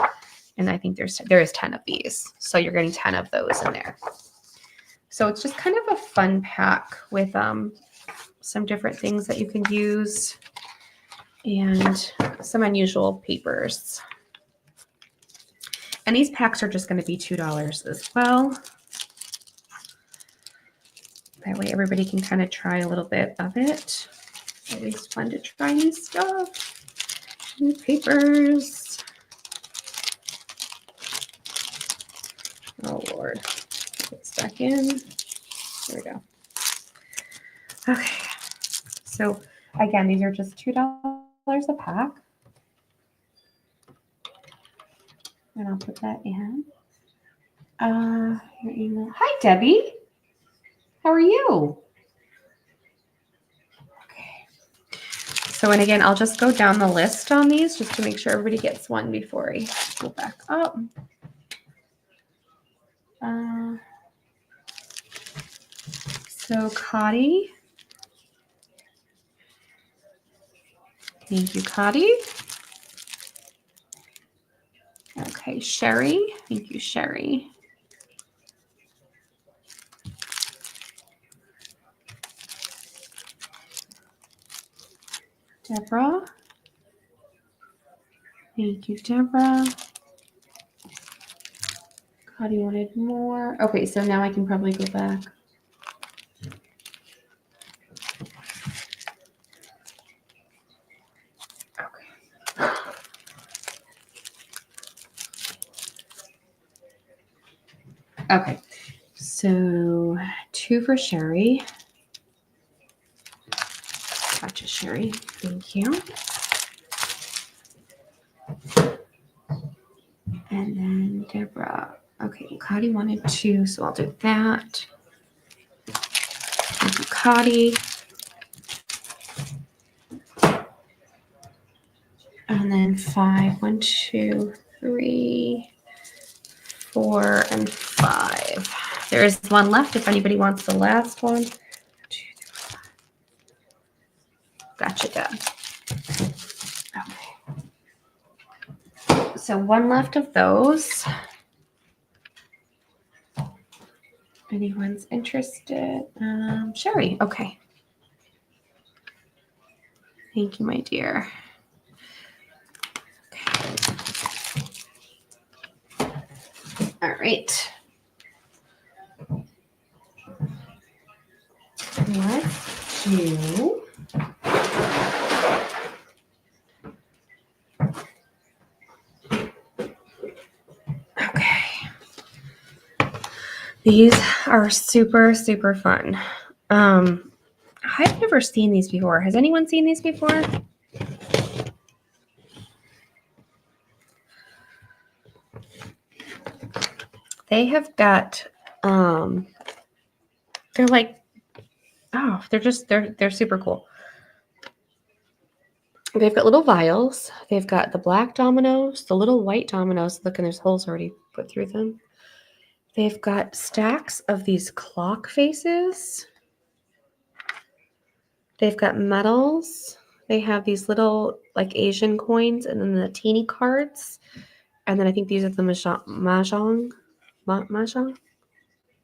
S1: And I think there is 10 of these. So you're getting 10 of those in there. So it's just kind of a fun pack with some different things that you can use and some unusual papers. And these packs are just going to be $2 as well. That way everybody can kind of try a little bit of it. Always fun to try new stuff. New papers. Oh, Lord. Get back in. There we go. Okay. So, again, these are just $2 a pack. And I'll put that in. Your email. Hi, Debbie. How are you? Okay. So, and again, I'll just go down the list on these just to make sure everybody gets one before I go back up. So, Katie. Thank you, Katie. Okay, Sherry. Thank you, Sherry. Deborah. Thank you, Deborah. Katie wanted more. Okay, so now I can probably go back. Okay. Okay, so 2 for Sherry. Gotcha, Sherry. Thank you. And then Deborah. Okay, Cotty wanted 2, so I'll do that. Thank you, Cotty. And then 5, 1, 2, 3, 4, and 5. There is one left if anybody wants the last one. 2, 3, 4. Gotcha, Deb. Okay. So one left of those. Anyone's interested? Sherry. Okay. Thank you, my dear. All right. Let's do. Okay. These are super, super fun. I've never seen these before. Has anyone seen these before? They have got, they're like, oh, they're super cool. They've got little vials. They've got the black dominoes, the little white dominoes. Look, and there's holes already put through them. They've got stacks of these clock faces. They've got medals. They have these little like Asian coins and then the teeny cards. And then I think these are the mahjong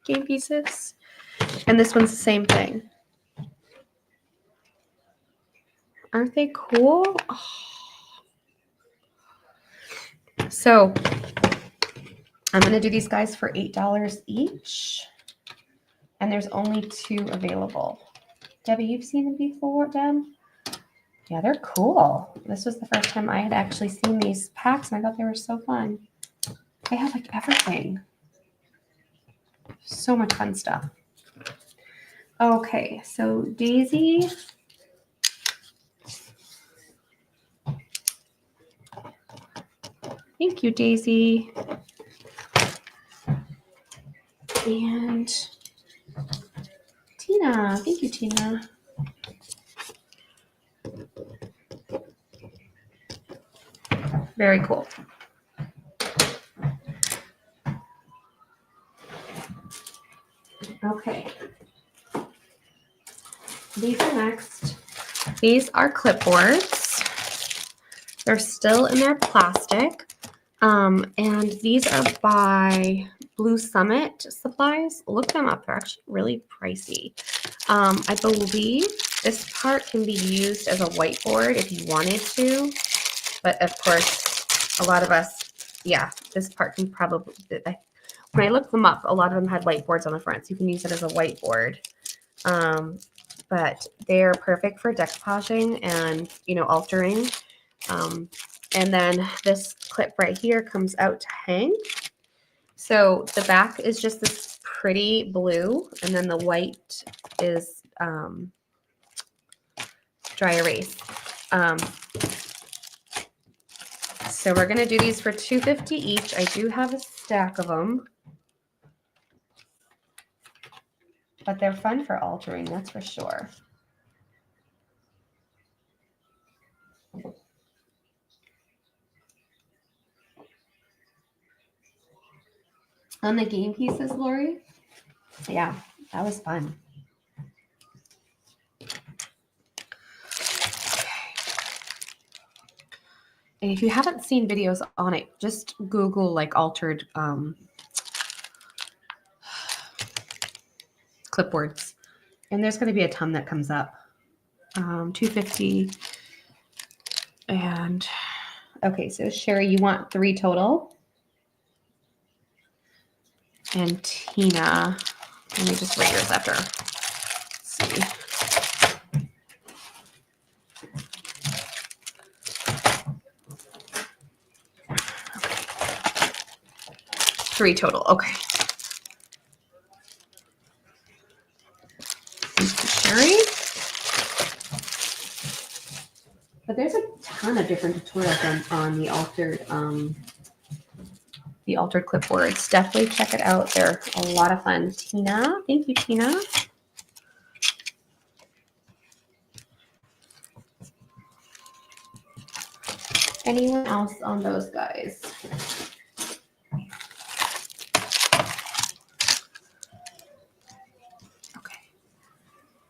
S1: game pieces. And this one's the same thing. Aren't they cool? Oh. So I'm going to do these guys for $8 each. And there's only 2 available. Debbie, you've seen them before, Deb? Yeah, they're cool. This was the first time I had actually seen these packs, and I thought they were so fun. They have like everything. So much fun stuff. Okay, so Daisy. Thank you, Daisy. And Tina. Thank you, Tina. Very cool. Okay. These are next. These are clipboards. They're still in their plastic. And these are by Blue Summit Supplies. Look them up. They're actually really pricey. I believe this part can be used as a whiteboard if you wanted to. But of course, a lot of us, yeah, this part can probably, when I looked them up, a lot of them had whiteboards on the front. So you can use it as a whiteboard. But they're perfect for decoupaging and, you know, altering. And then this clip right here comes out to hang. So the back is just this pretty blue, and then the white is dry erase. So we're gonna do these for $2.50 each. I do have a stack of them, but they're fun for altering, that's for sure. On the game pieces, Lori? Yeah, that was fun. And if you haven't seen videos on it, just Google like altered clipboards. And there's going to be a ton that comes up. $2.50. And okay, so Sherry, you want 3 total? And Tina, let me just write yours after. Let's see. Okay. 3 total. Okay. Thank you, Sherry. But there's a ton of different tutorials on the the altered clipboards. Definitely check it out. They're a lot of fun. Tina, thank you, Tina. Anyone else on those guys? Okay.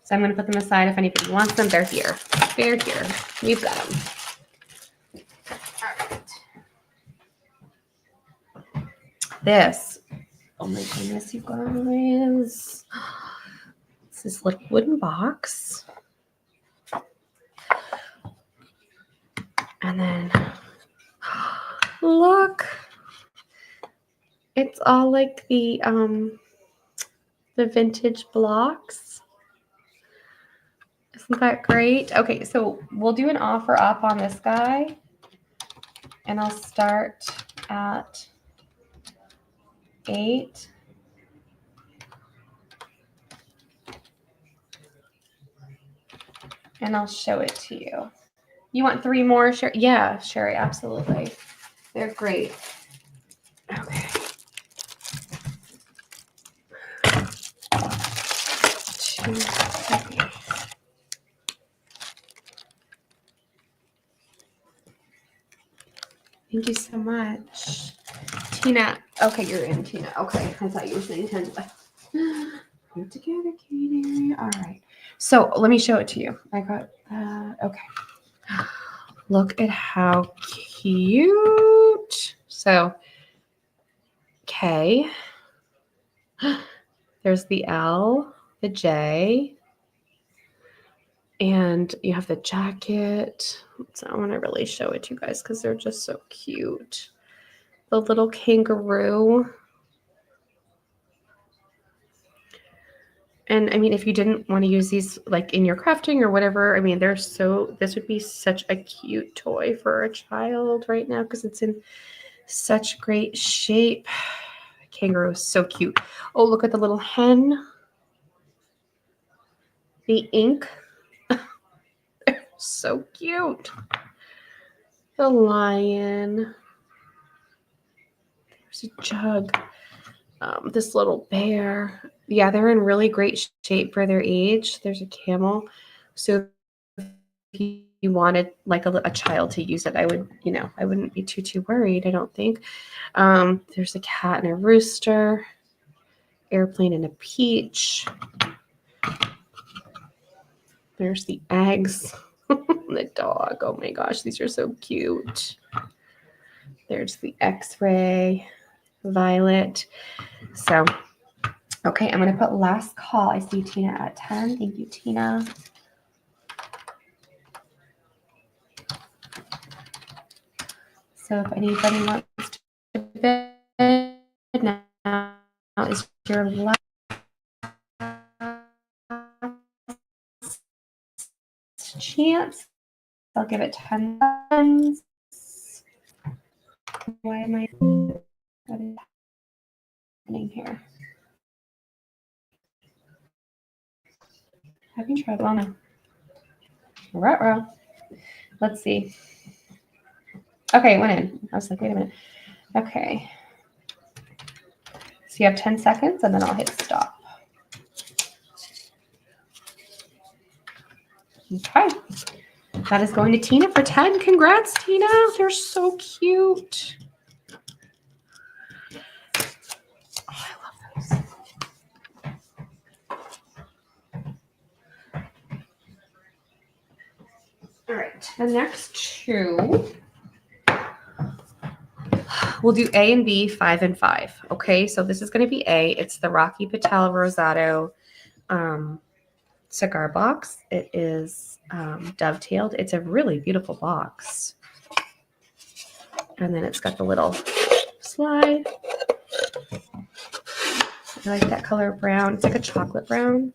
S1: So I'm going to put them aside. If anybody wants them, they're here. They're here. We've got them. All right. This. Oh my goodness, you guys. It's this little wooden box. And then, look. It's all like the vintage blocks. Isn't that great? Okay, so we'll do an offer up on this guy. And I'll start at 8. And I'll show it to you. You want 3 more? Sure. Yeah, Sherry, absolutely. They're great. Okay. 2, 3. Thank you so much. Tina. Okay, you're in, Tina. Okay, I thought you were saying 10. Put together, Katie. All right. So let me show it to you. I got that. Okay. Look at how cute. So, K. There's the L, the J, and you have the jacket. So I want to really show it to you guys because they're just so cute. The little kangaroo. And I mean, if you didn't want to use these like in your crafting or whatever, I mean, this would be such a cute toy for a child right now because it's in such great shape. Kangaroo is so cute. Oh, look at the little hen. The ink. They're so cute. The lion. There's a jug. This little bear. Yeah, they're in really great shape for their age. There's a camel. So if you wanted like a child to use it, I wouldn't be too worried, I don't think. There's a cat and a rooster. Airplane and a peach. There's the eggs. The dog. Oh my gosh, these are so cute. There's the X-ray. Violet. So, okay, I'm going to put last call. I see Tina at 10. Thank you, Tina. So if anybody wants to bid now is your last chance. I'll give it 10 seconds. Why am I? What is happening here? Having trouble now. Ruh-roh. Let's see. Okay, it went in. I was like, wait a minute. Okay. So you have 10 seconds, and then I'll hit stop. Okay. That is going to Tina for 10. Congrats, Tina. They're so cute. Oh, I love those. All right. The next 2. We'll do A and B, 5 and 5. Okay, so this is going to be A. It's the Rocky Patel Rosado cigar box. It is dovetailed. It's a really beautiful box. And then it's got the little slide. I like that color brown. It's like a chocolate brown.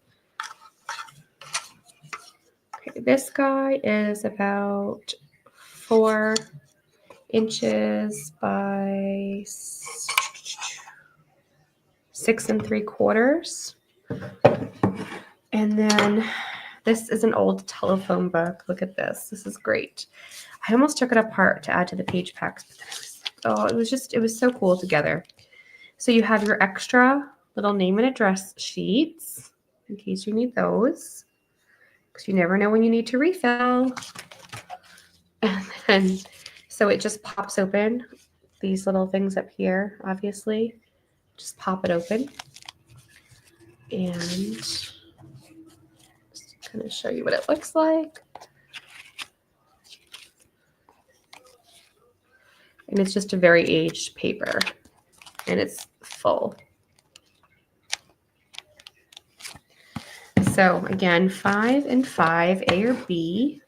S1: Okay, this guy is about 4 inches by 6 3/4. And then this is an old telephone book. Look at this. This is great. I almost took it apart to add to the page packs, but then I was Oh, it was so cool together. So you have your extra little name and address sheets in case you need those, because you never know when you need to refill. And then, so it just pops open. These little things up here, obviously, just pop it open. And just kind of show you what it looks like. And it's just a very aged paper, and it's full. So again, 5 and 5, A or B.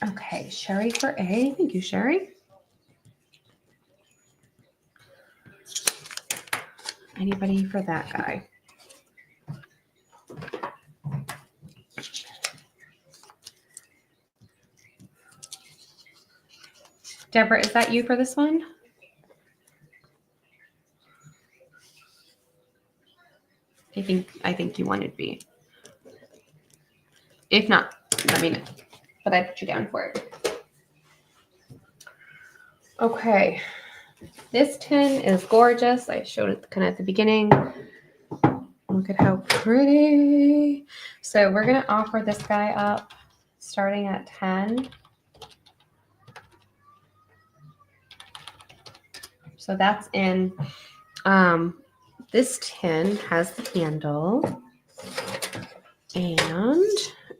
S1: Okay, Sherry for A. Thank you, Sherry. Anybody for that guy? Deborah, is that you for this one? I think you wanted B. If not, let me know. But I put you down for it. Okay. This tin is gorgeous. I showed it kind of at the beginning. Look at how pretty. So we're going to offer this guy up starting at 10. So that's in, this tin has the handle, and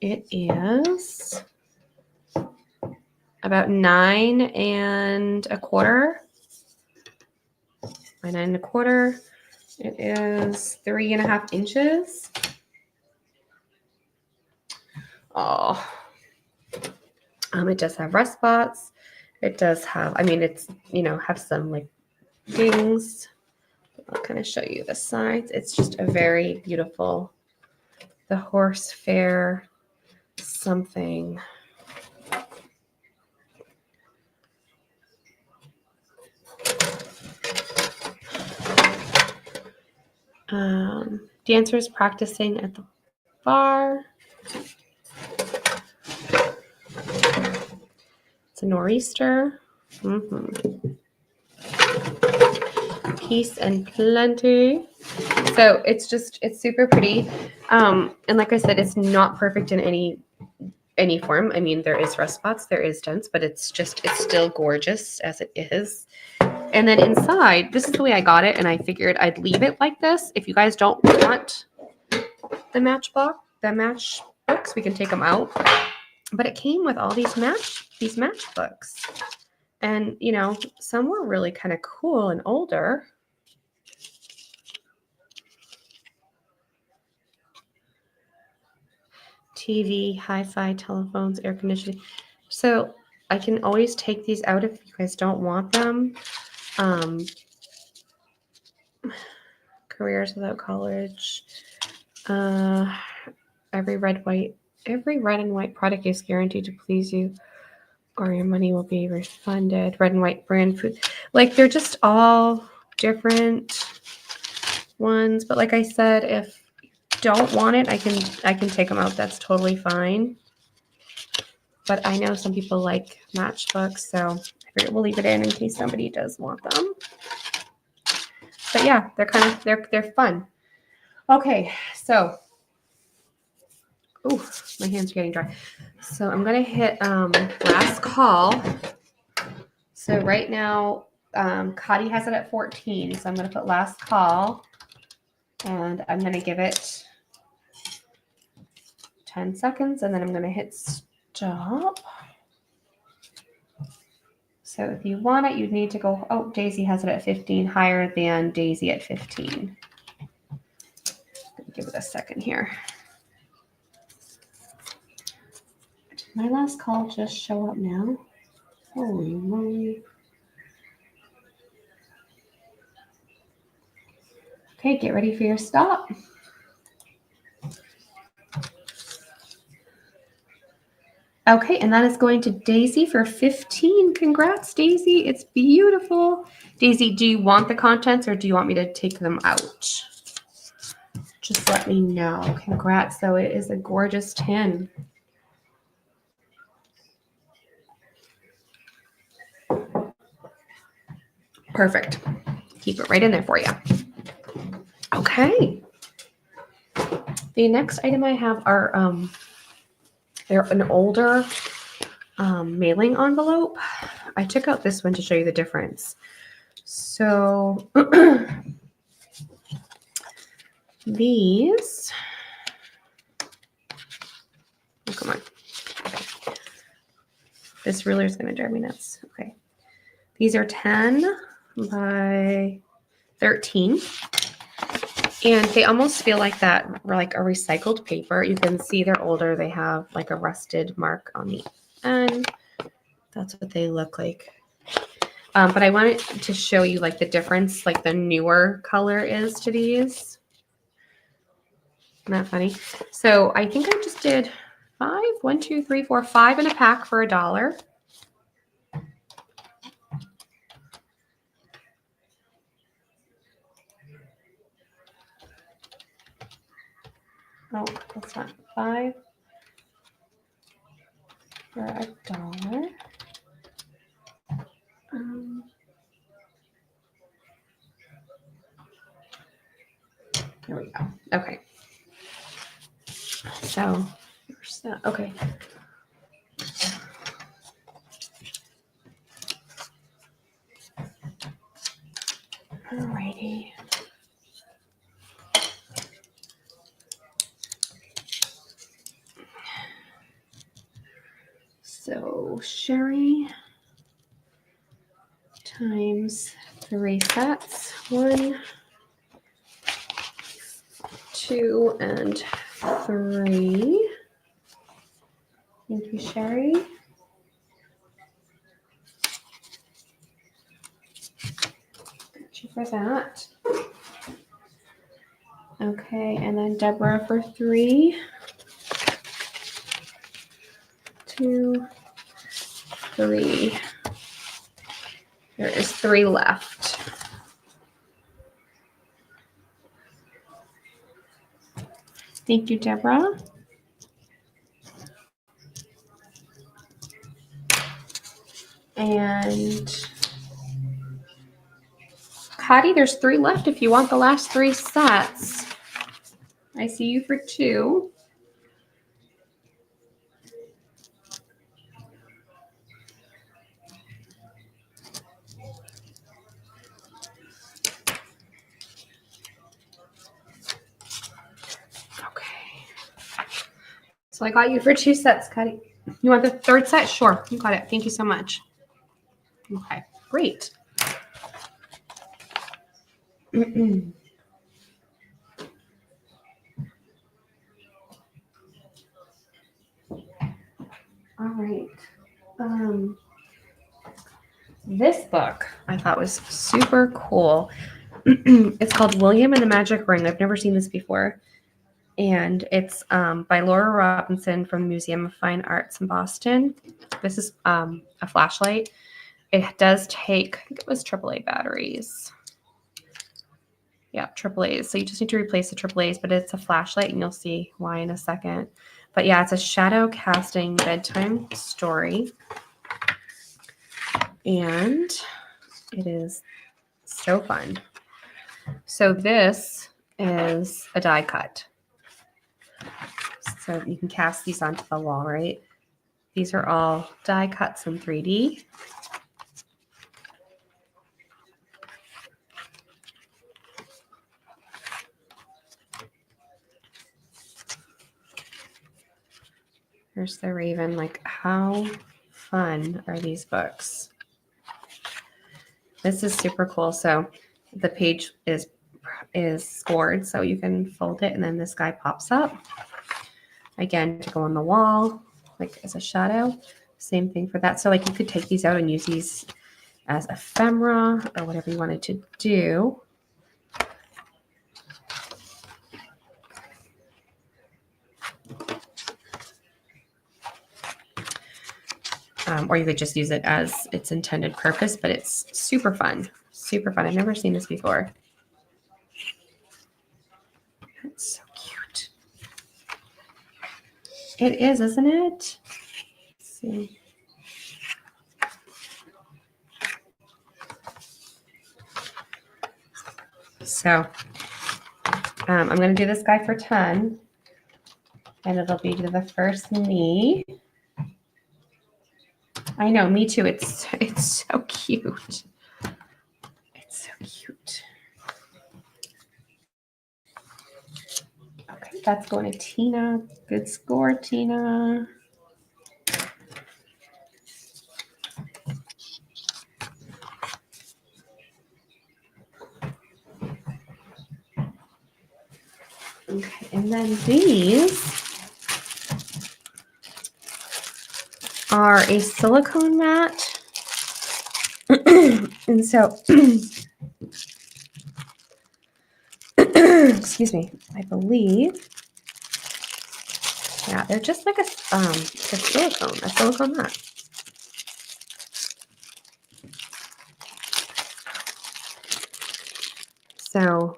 S1: it is about 9 1/4. By 9 1/4. It is 3.5 inches. Oh, it does have rust spots. It does have, I mean, it's, you know, have some like dings. I'll kind of show you the sides. It's just a very beautiful, the horse fair something. Dancers practicing at the bar. It's a nor'easter. Peace and plenty. So it's super pretty. And like I said, it's not perfect in any form. I mean, there is rust spots, there is dents, but it's still gorgeous as it is. And then inside, this is the way I got it, and I figured I'd leave it like this. If you guys don't want the match books, we can take them out. But it came with all these match books. And, you know, some were really kind of cool and older. TV, hi-fi, telephones, air conditioning. So I can always take these out if you guys don't want them. Careers without college. Every red and white product is guaranteed to please you, or your money will be refunded. Red and white brand food. Like, they're just all different ones. But like I said, if you don't want it, I can take them out. That's totally fine. But I know some people like matchbooks, so I figured we'll leave it in case somebody does want them. But yeah, they're fun. Okay, so my hands are getting dry. So I'm gonna hit last call. So right now, Katie has it at 14. So I'm gonna put last call, and I'm gonna give it 10 seconds, and then I'm gonna hit stop. So if you want it, you'd need to go, oh, Daisy has it at 15, higher than Daisy at 15. Give it a second here. Did my last call just show up now? Holy moly. Okay, get ready for your stop. Okay, and that is going to Daisy for 15. Congrats, Daisy. It's beautiful. Daisy, do you want the contents or do you want me to take them out? Just let me know. Congrats, though. It is a gorgeous tin. Perfect. Keep it right in there for you. Okay. The next item I have are they're an older mailing envelope. I took out this one to show you the difference. So these, oh, come on. Okay. This ruler is going to drive me nuts. Okay. These are 10 by 13. And they almost feel like that, like a recycled paper. You can see they're older. They have like a rusted mark on the end. That's what they look like. But I wanted to show you like the difference, like the newer color is to these. Isn't that funny? So I think I just did 5, 1, 2, 3, 4, 5 in a pack for $1. Oh, that's not 5 for $1. There we go. Okay. So, where's that? Okay. Alrighty. So Sherry times 3 sets. 1, 2, and 3. Thank you, Sherry. Got you for that. Okay, and then Deborah for 3. 2, 3. There is 3 left. Thank you, Deborah. And Katie, there's 3 left if you want the last 3 sets. I see you for 2. So I got you for 2 sets, Cuddy. You want the 3rd set? Sure, you got it. Thank you so much. Okay, great. All right. This book I thought was super cool. It's called William and the Magic Ring. I've never seen this before. And it's by Laura Robinson from the Museum of Fine Arts in Boston. This is a flashlight. It does take, I think it was AAA batteries. Yeah, AAAs. So you just need to replace the AAAs, but it's a flashlight, and you'll see why in a second. But yeah, it's a shadow casting bedtime story. And it is so fun. So this is a die cut. So you can cast these onto the wall, right? These are all die cuts in 3D. Here's the raven. Like, how fun are these books? This is super cool. So the page is scored, so you can fold it, and then this guy pops up. Again, to go on the wall, like as a shadow. Same thing for that. So like you could take these out and use these as ephemera or whatever you wanted to do. or you could just use it as its intended purpose, but it's super fun. Super fun. I've never seen this before. That's so cute. It is, isn't it? Let's see. So I'm going to do this guy for 10, and it'll be the first knee. I know, me too. It's so cute. It's so cute. Okay, that's going to Tina. Good score, Tina. Okay, and then these are a silicone mat. And so, excuse me, I believe, yeah, they're just like a silicone mat. So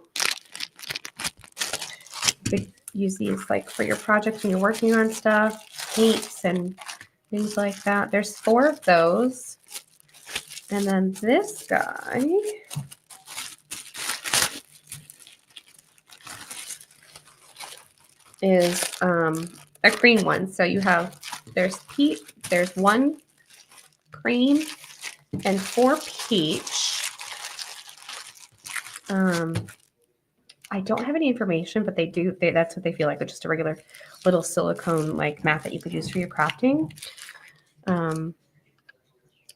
S1: you could use these like for your projects when you're working on stuff, paints and things like that. There's 4 of those. And then this guy is a cream one. So you have, there's 1 cream and 4 peach. I don't have any information, but that's what they feel like. It's just a regular little silicone like mat that you could use for your crafting.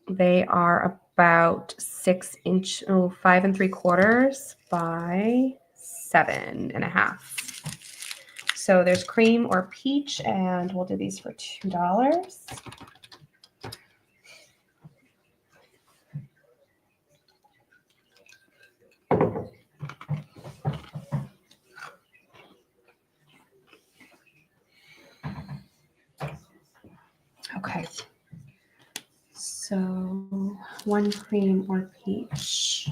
S1: They are about 5 3/4 by 7.5. So there's cream or peach, and we'll do these for $2. Okay. So 1 cream or peach.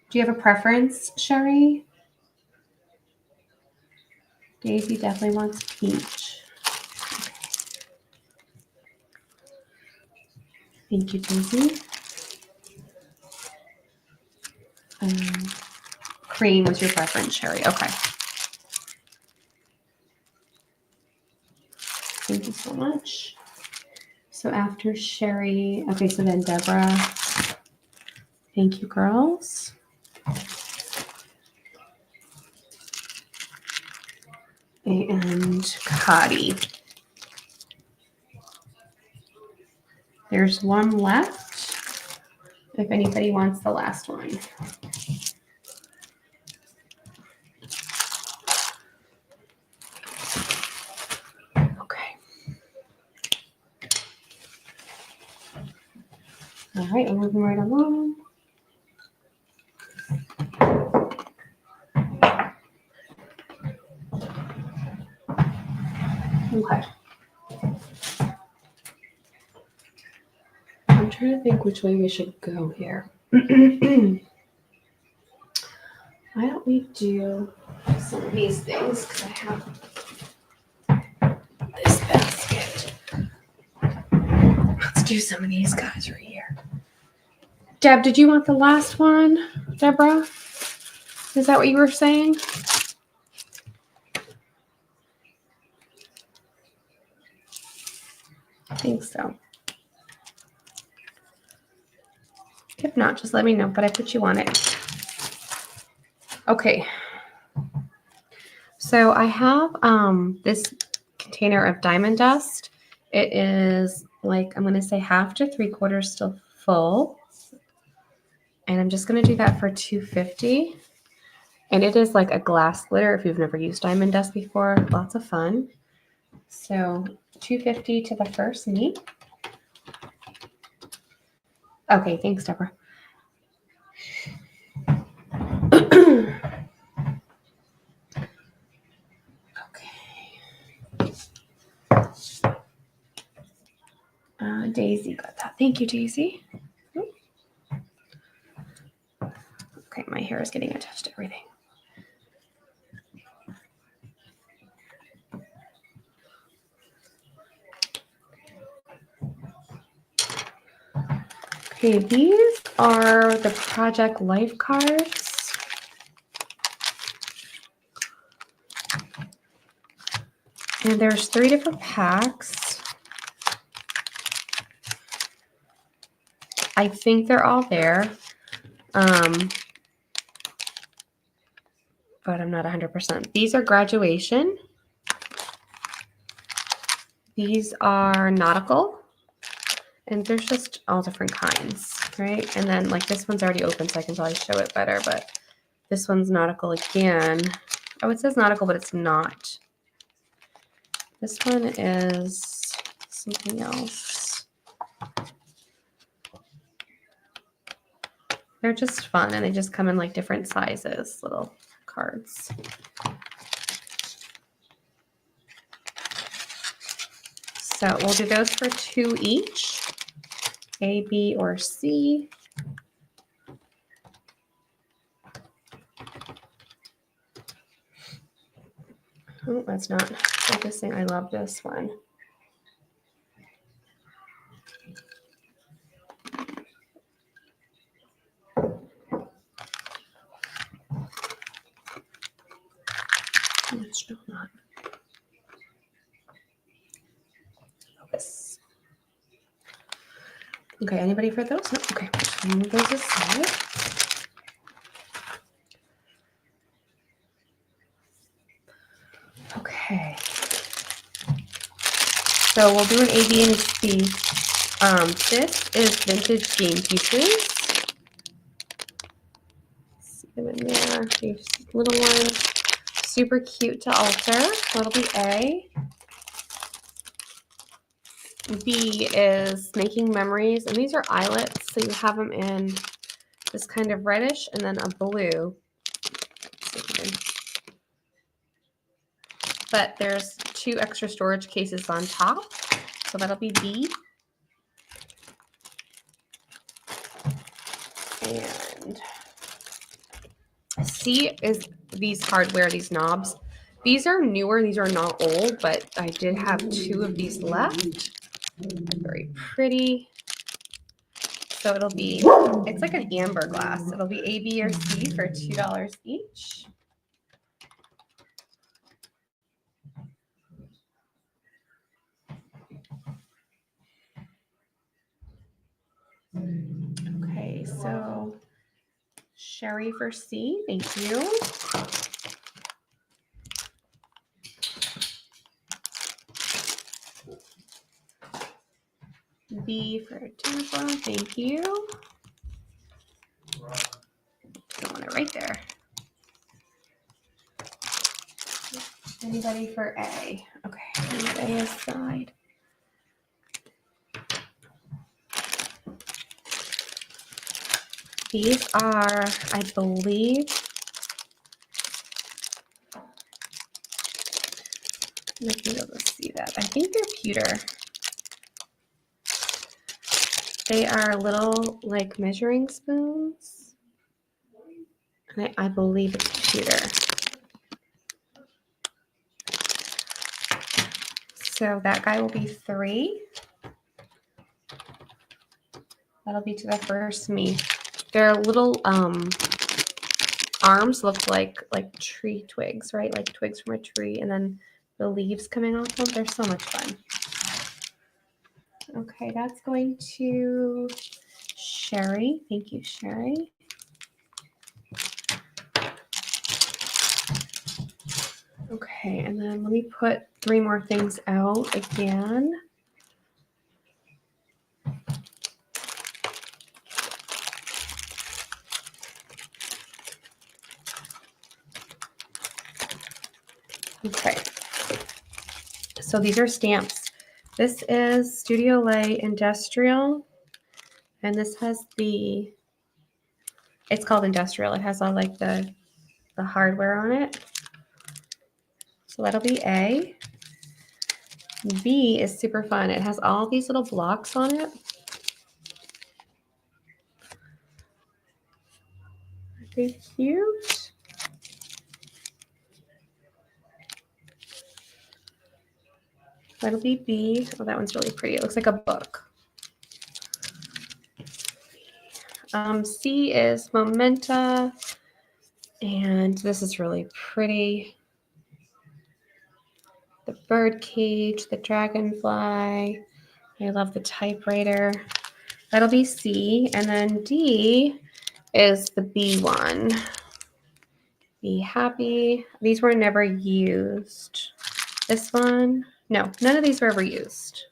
S1: Do you have a preference, Sherry? Daisy definitely wants peach. Okay. Thank you, Daisy. Cream was your preference, Sherry. Okay. Thank you so much. So after Sherry, okay, so then Deborah. Thank you, girls. And Katie. There's one left. If anybody wants the last one. Okay. All right, we're moving right along. Okay. I'm trying to think which way we should go here. Why don't we do some of these things, because I have this basket. Let's do some of these guys right here. Deb, did you want the last one, Deborah? Is that what you were saying? I think so. If not, just let me know, but I put you on it. Okay. So I have this container of diamond dust. It is like, I'm going to say 1/2 to 3/4 still full. And I'm just going to do that for $2.50. And it is like a glass glitter if you've never used diamond dust before. Lots of fun. So $2.50 to the first knee. Okay, thanks, Deborah. Daisy got that. Thank you, Daisy. Okay, my hair is getting attached to everything. Okay, these are the Project Life cards. And there's 3 different packs. I think they're all there. But I'm not 100%. These are graduation. These are nautical. And there's just all different kinds, right? And then like this one's already open, so I can probably show it better, but this one's nautical again. Oh, it says nautical, but it's not. This one is something else. They're just fun, and they just come in like different sizes, little cards. So we'll do those for 2 each, A, B, or C. Oh, that's not focusing. I love this one. It's still not. Focus. Okay, anybody for those? No? Okay, move those aside. Okay. So we'll do an A, B, and C. This is vintage game pieces. See them in there. These little ones. Super cute to alter. So it'll be A. B is making memories. And these are eyelets. So you have them in this kind of reddish and then a blue. But there's 2 extra storage cases on top. So that'll be B. And C is these hardware, these knobs. These are newer, these are not old, but I did have 2 of these left. They're very pretty. So it'll be, it's like an amber glass. It'll be A, B, or C for $2 each. Okay, so Sherry for C, thank you. B for Jennifer, thank you. Don't want it right there. Anybody for A? Okay, leave A aside. These are, I believe, I'm not gonna be able to see that. I think they're pewter. They are little like measuring spoons. And I believe it's pewter. So that guy will be 3. That'll be to the first me. Their little arms look like tree twigs, right? Like twigs from a tree, and then the leaves coming off them. They're so much fun. Okay, that's going to Sherry. Thank you, Sherry. Okay, and then let me put 3 more things out again. Okay, so these are stamps. This is Studio Lay Industrial, and this has the, it's called Industrial. It has all like the hardware on it. So that'll be A. B is super fun. It has all these little blocks on it. Aren't they cute? That'll be B. Oh, that one's really pretty. It looks like a book. C is Momenta. And this is really pretty. The bird cage, the dragonfly. I love the typewriter. That'll be C. And then D is the B one. Be happy. These were never used. This one, no, none of these were ever used.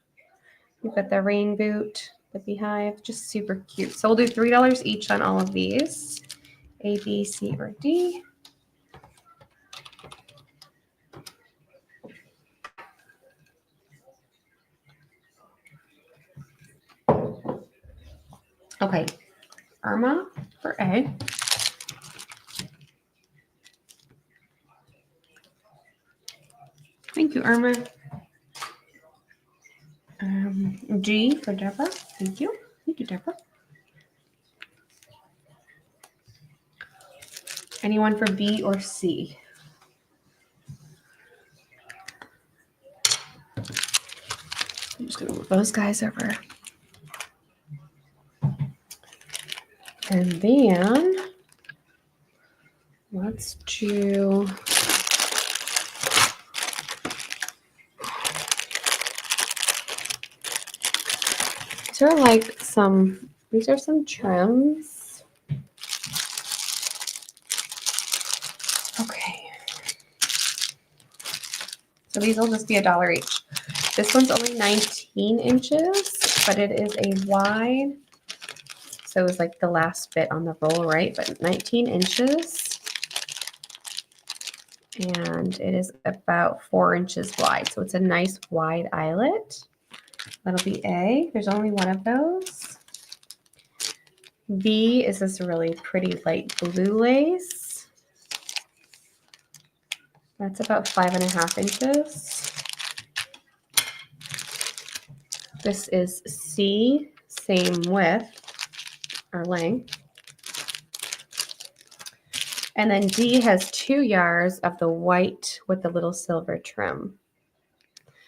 S1: We've got the rain boot, the beehive, just super cute. So we'll do $3 each on all of these. A, B, C, or D. Okay, Irma for A. Thank you, Irma. G for Deborah. Thank you. Thank you, Deborah. Anyone for B or C? I'm just going to move those guys over. And then let's do these are some trims. Okay. So these will just be $1 each. This one's only 19 inches, but it is a wide. So it's like the last bit on the roll, right? But 19 inches. And it is about 4 inches wide. So it's a nice wide eyelet. That'll be A. There's only one of those. B is this really pretty light blue lace. That's about 5.5 inches. This is C, same width or length. And then D has 2 yards of the white with the little silver trim.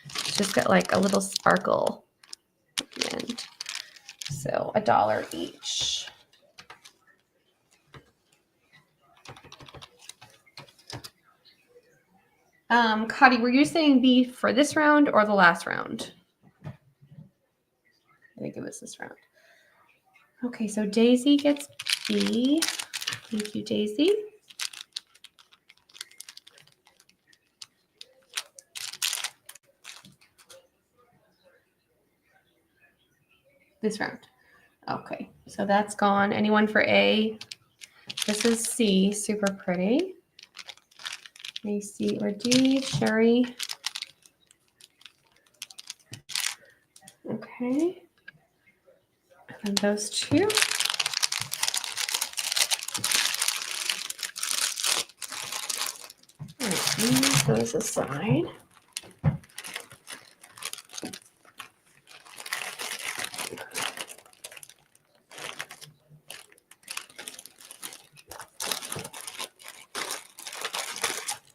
S1: It's just got like a little sparkle at the end. So $1 each. Katie, were you saying B for this round or the last round? I think it was this round. Okay, so Daisy gets B. Thank you, Daisy. This round. Okay, so that's gone. Anyone for A? This is C, super pretty. A, C, or D? Sherry. Okay. And those two. All right, move those aside.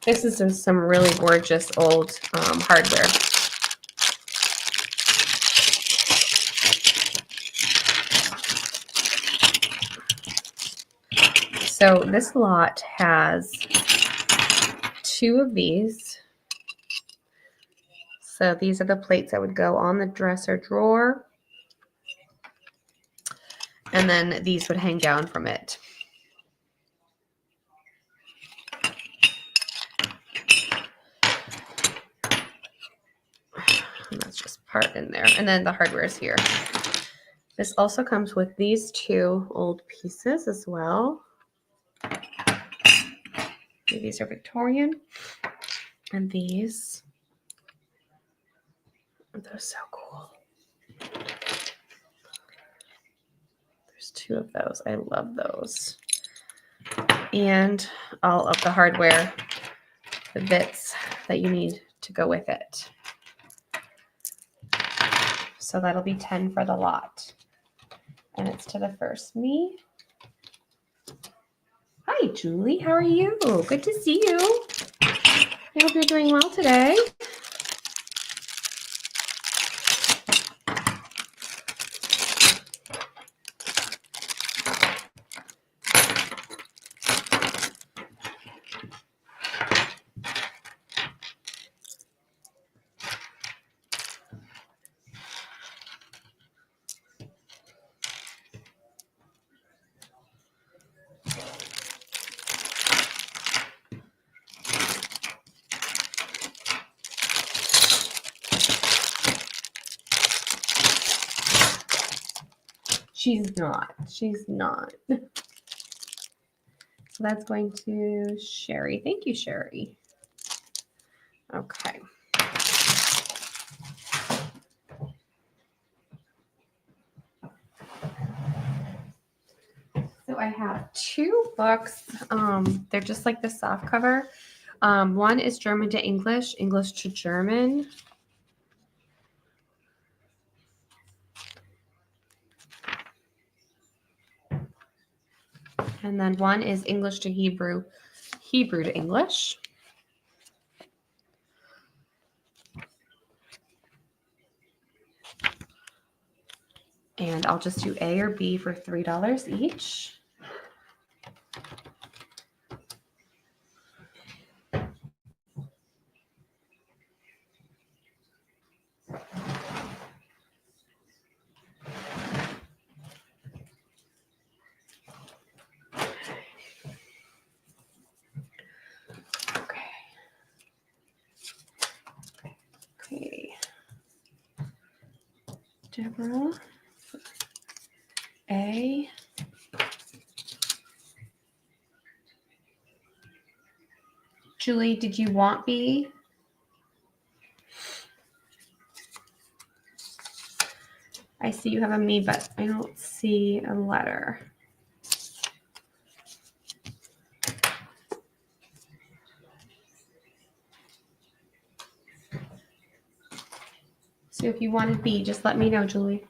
S1: This is just some really gorgeous old hardware. So this lot has 2 of these. So these are the plates that would go on the dresser drawer. And then these would hang down from it. And that's just part in there. And then the hardware is here. This also comes with these 2 old pieces as well. These are Victorian. And these. They're so cool. There's 2 of those. I love those. And all of the hardware, the bits that you need to go with it. So that'll be 10 for the lot. And it's to the first me. Hi, Julie. How are you? Good to see you. I hope you're doing well today. She's not. She's not. So that's going to Sherry. Thank you, Sherry. Okay. So I have two books. They're just like the soft cover. One is German to English, English to German. And then one is English to Hebrew, Hebrew to English. And I'll just do A or B for $3 each. Okay. Deborah. A. Julie, did you want B? I see you have a me, but I don't see a letter. So if you wanted B, just let me know, Julie.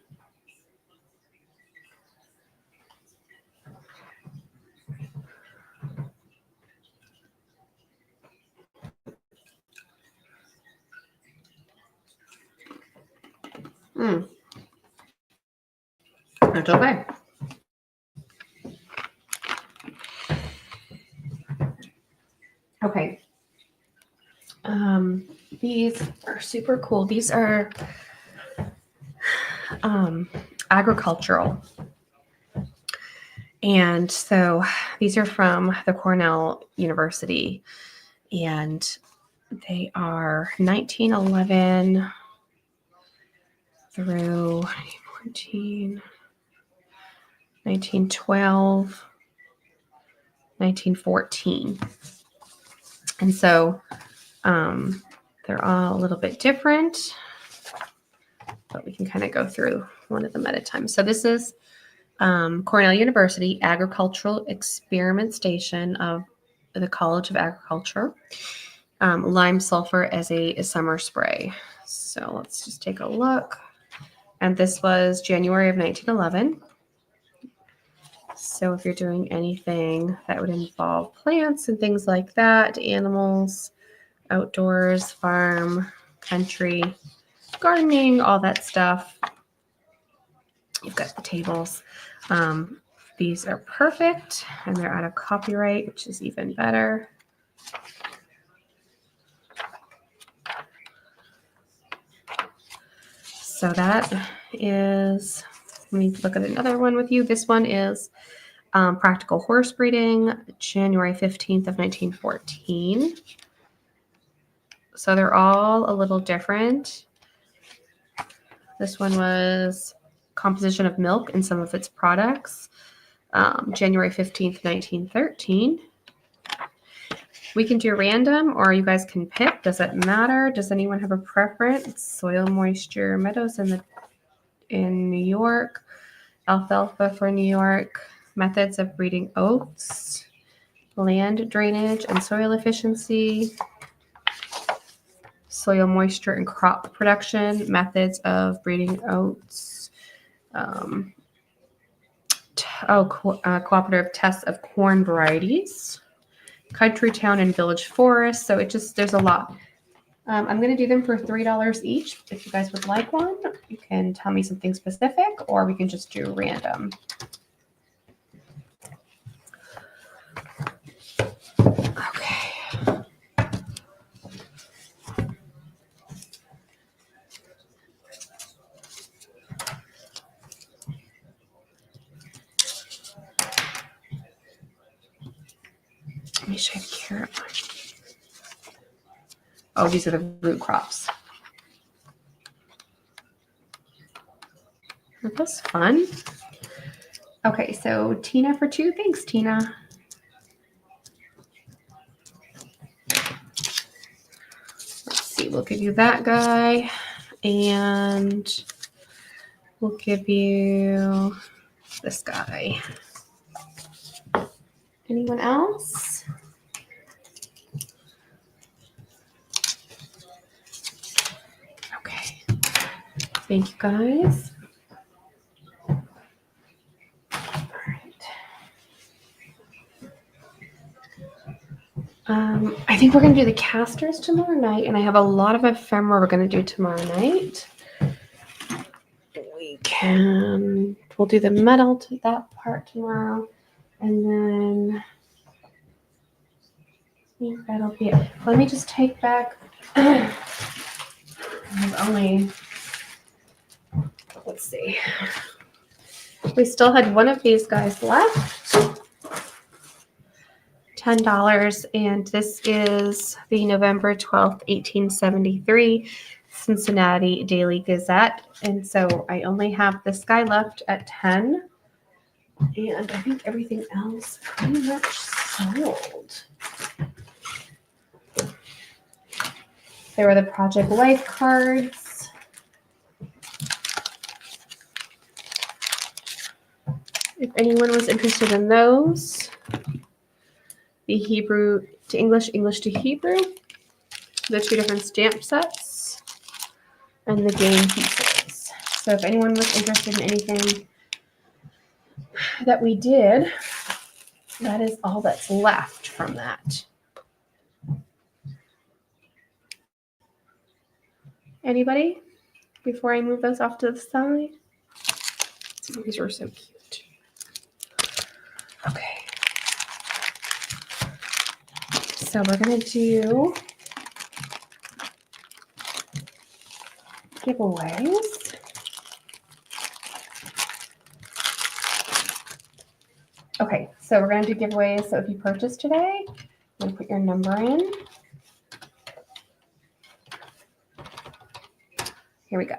S1: That's okay. Okay. These are super cool. These are agricultural. And so these are from the Cornell University. And they are 1911 through 1914, 1912, 1914. And so they're all a little bit different, but we can kind of go through one of them at a time. So this is Cornell University Agricultural Experiment Station of the College of Agriculture. Lime sulfur as a summer spray. So let's just take a look. And this was January of 1911. So if you're doing anything that would involve plants and things like that, animals, outdoors, farm, country, gardening, all that stuff, you've got the tables. These are perfect, and they're out of copyright, which is even better. So that is, let me look at another one with you. This one is Practical Horse Breeding, January 15th of 1914. So they're all a little different. This one was Composition of Milk and Some of Its Products, January 15th, 1913. We can do random, or you guys can pick. Does it matter? Does anyone have a preference? Soil moisture, meadows in New York, alfalfa for New York, methods of breeding oats, land drainage and soil efficiency, soil moisture and crop production, methods of breeding oats, cooperative tests of corn varieties, country, town, and village forest. So there's a lot. I'm going to do them for $3 each. If you guys would like one, you can tell me something specific, or we can just do random. Okay. Let me show you the carrot one. Oh, these are the root crops. That was fun. Okay, so Tina for 2. Thanks, Tina. Let's see, we'll give you that guy. And we'll give you this guy. Anyone else? Okay. Thank you, guys. I think we're going to do the casters tomorrow night, and I have a lot of ephemera we're going to do tomorrow night. We'll do the metal to that part tomorrow, and then I think that'll be it. Let me just take back, let's see. We still had one of these guys left. $10, and this is the November 12th, 1873 Cincinnati Daily Gazette. And so I only have this guy left at 10, and I think everything else pretty much sold. There were the Project Life cards. If anyone was interested in those. The Hebrew to English, English to Hebrew, the 2 different stamp sets, and the game pieces. So if anyone was interested in anything that we did, that is all that's left from that. Anybody? Before I move those off to the side? These are so cute. Okay. So we're going to do giveaways. Okay, so we're going to do giveaways. So if you purchase today, you're going to put your number in. Here we go.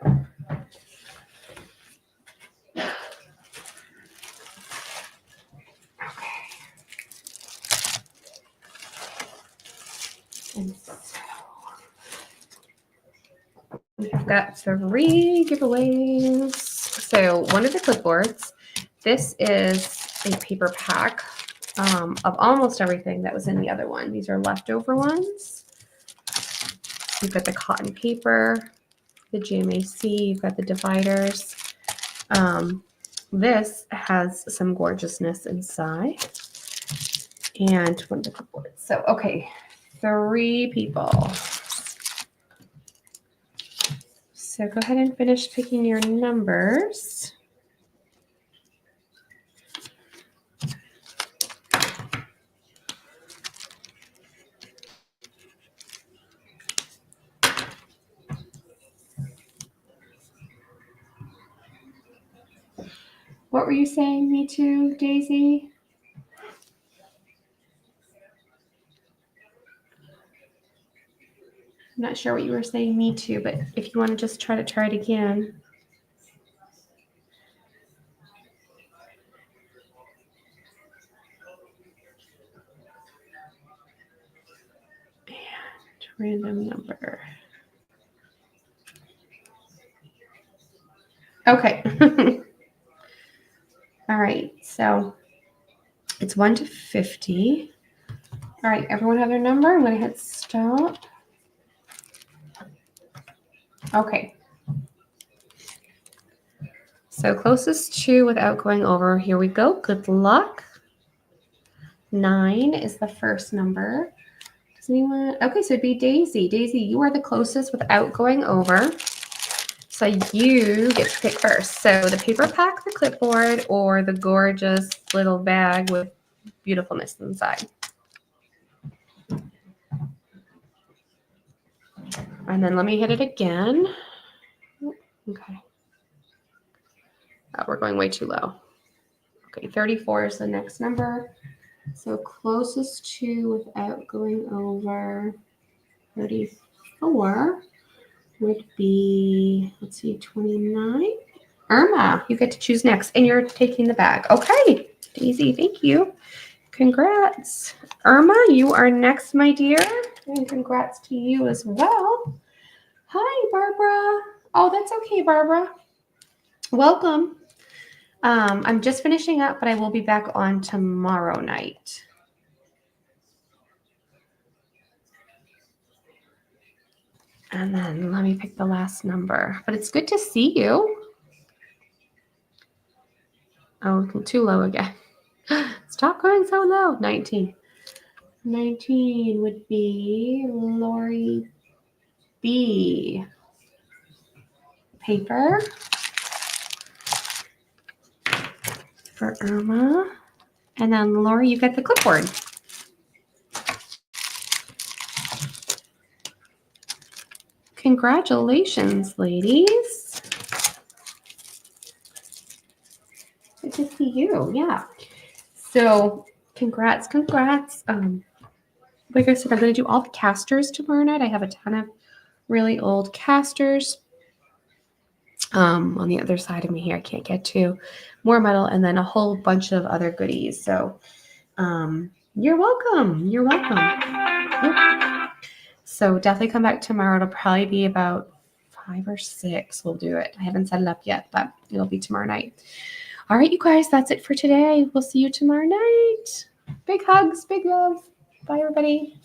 S1: And so we've got 3 giveaways. So one of the clipboards, this is a paper pack of almost everything that was in the other one. These are leftover ones. You've got the cotton paper, the GMAC, you've got the dividers. This has some gorgeousness inside. And one of the clipboards. So, okay. 3 people. So go ahead and finish picking your numbers. What were you saying me to, Daisy? I'm not sure what you were saying me to, but if you want to just try it again. And random number. Okay. All right. So it's 1 to 50. All right. Everyone have their number? I'm going to hit stop. Okay. So closest to without going over. Here we go. Good luck. 9 is the first number. Does anyone? Okay, so it'd be Daisy. Daisy, you are the closest without going over. So you get to pick first. So the paper pack, the clipboard, or the gorgeous little bag with beautifulness inside. And then let me hit it again. Okay. Oh, we're going way too low. Okay, 34 is the next number. So closest to without going over 34 would be, let's see, 29. Irma, you get to choose next, and you're taking the bag. Okay, Daisy, thank you. Congrats. Irma, you are next, my dear, and congrats to you as well. Hi, Barbara. Oh, that's okay, Barbara. Welcome. I'm just finishing up, but I will be back on tomorrow night. And then let me pick the last number. But it's good to see you. Oh, too low again. Stop going so low. 19. 19 would be Lori B. Paper for Irma. And then Lori, you get the clipboard. Congratulations, ladies. Good to see you. Yeah. So congrats. Like I said, I'm going to do all the casters tomorrow night. I have a ton of really old casters. On the other side of me here, I can't get to. More metal, and then a whole bunch of other goodies. So you're welcome. You're welcome. Yep. So definitely come back tomorrow. It'll probably be about 5 or 6. We'll do it. I haven't set it up yet, but it'll be tomorrow night. All right, you guys, that's it for today. We'll see you tomorrow night. Big hugs, big love. Bye, everybody.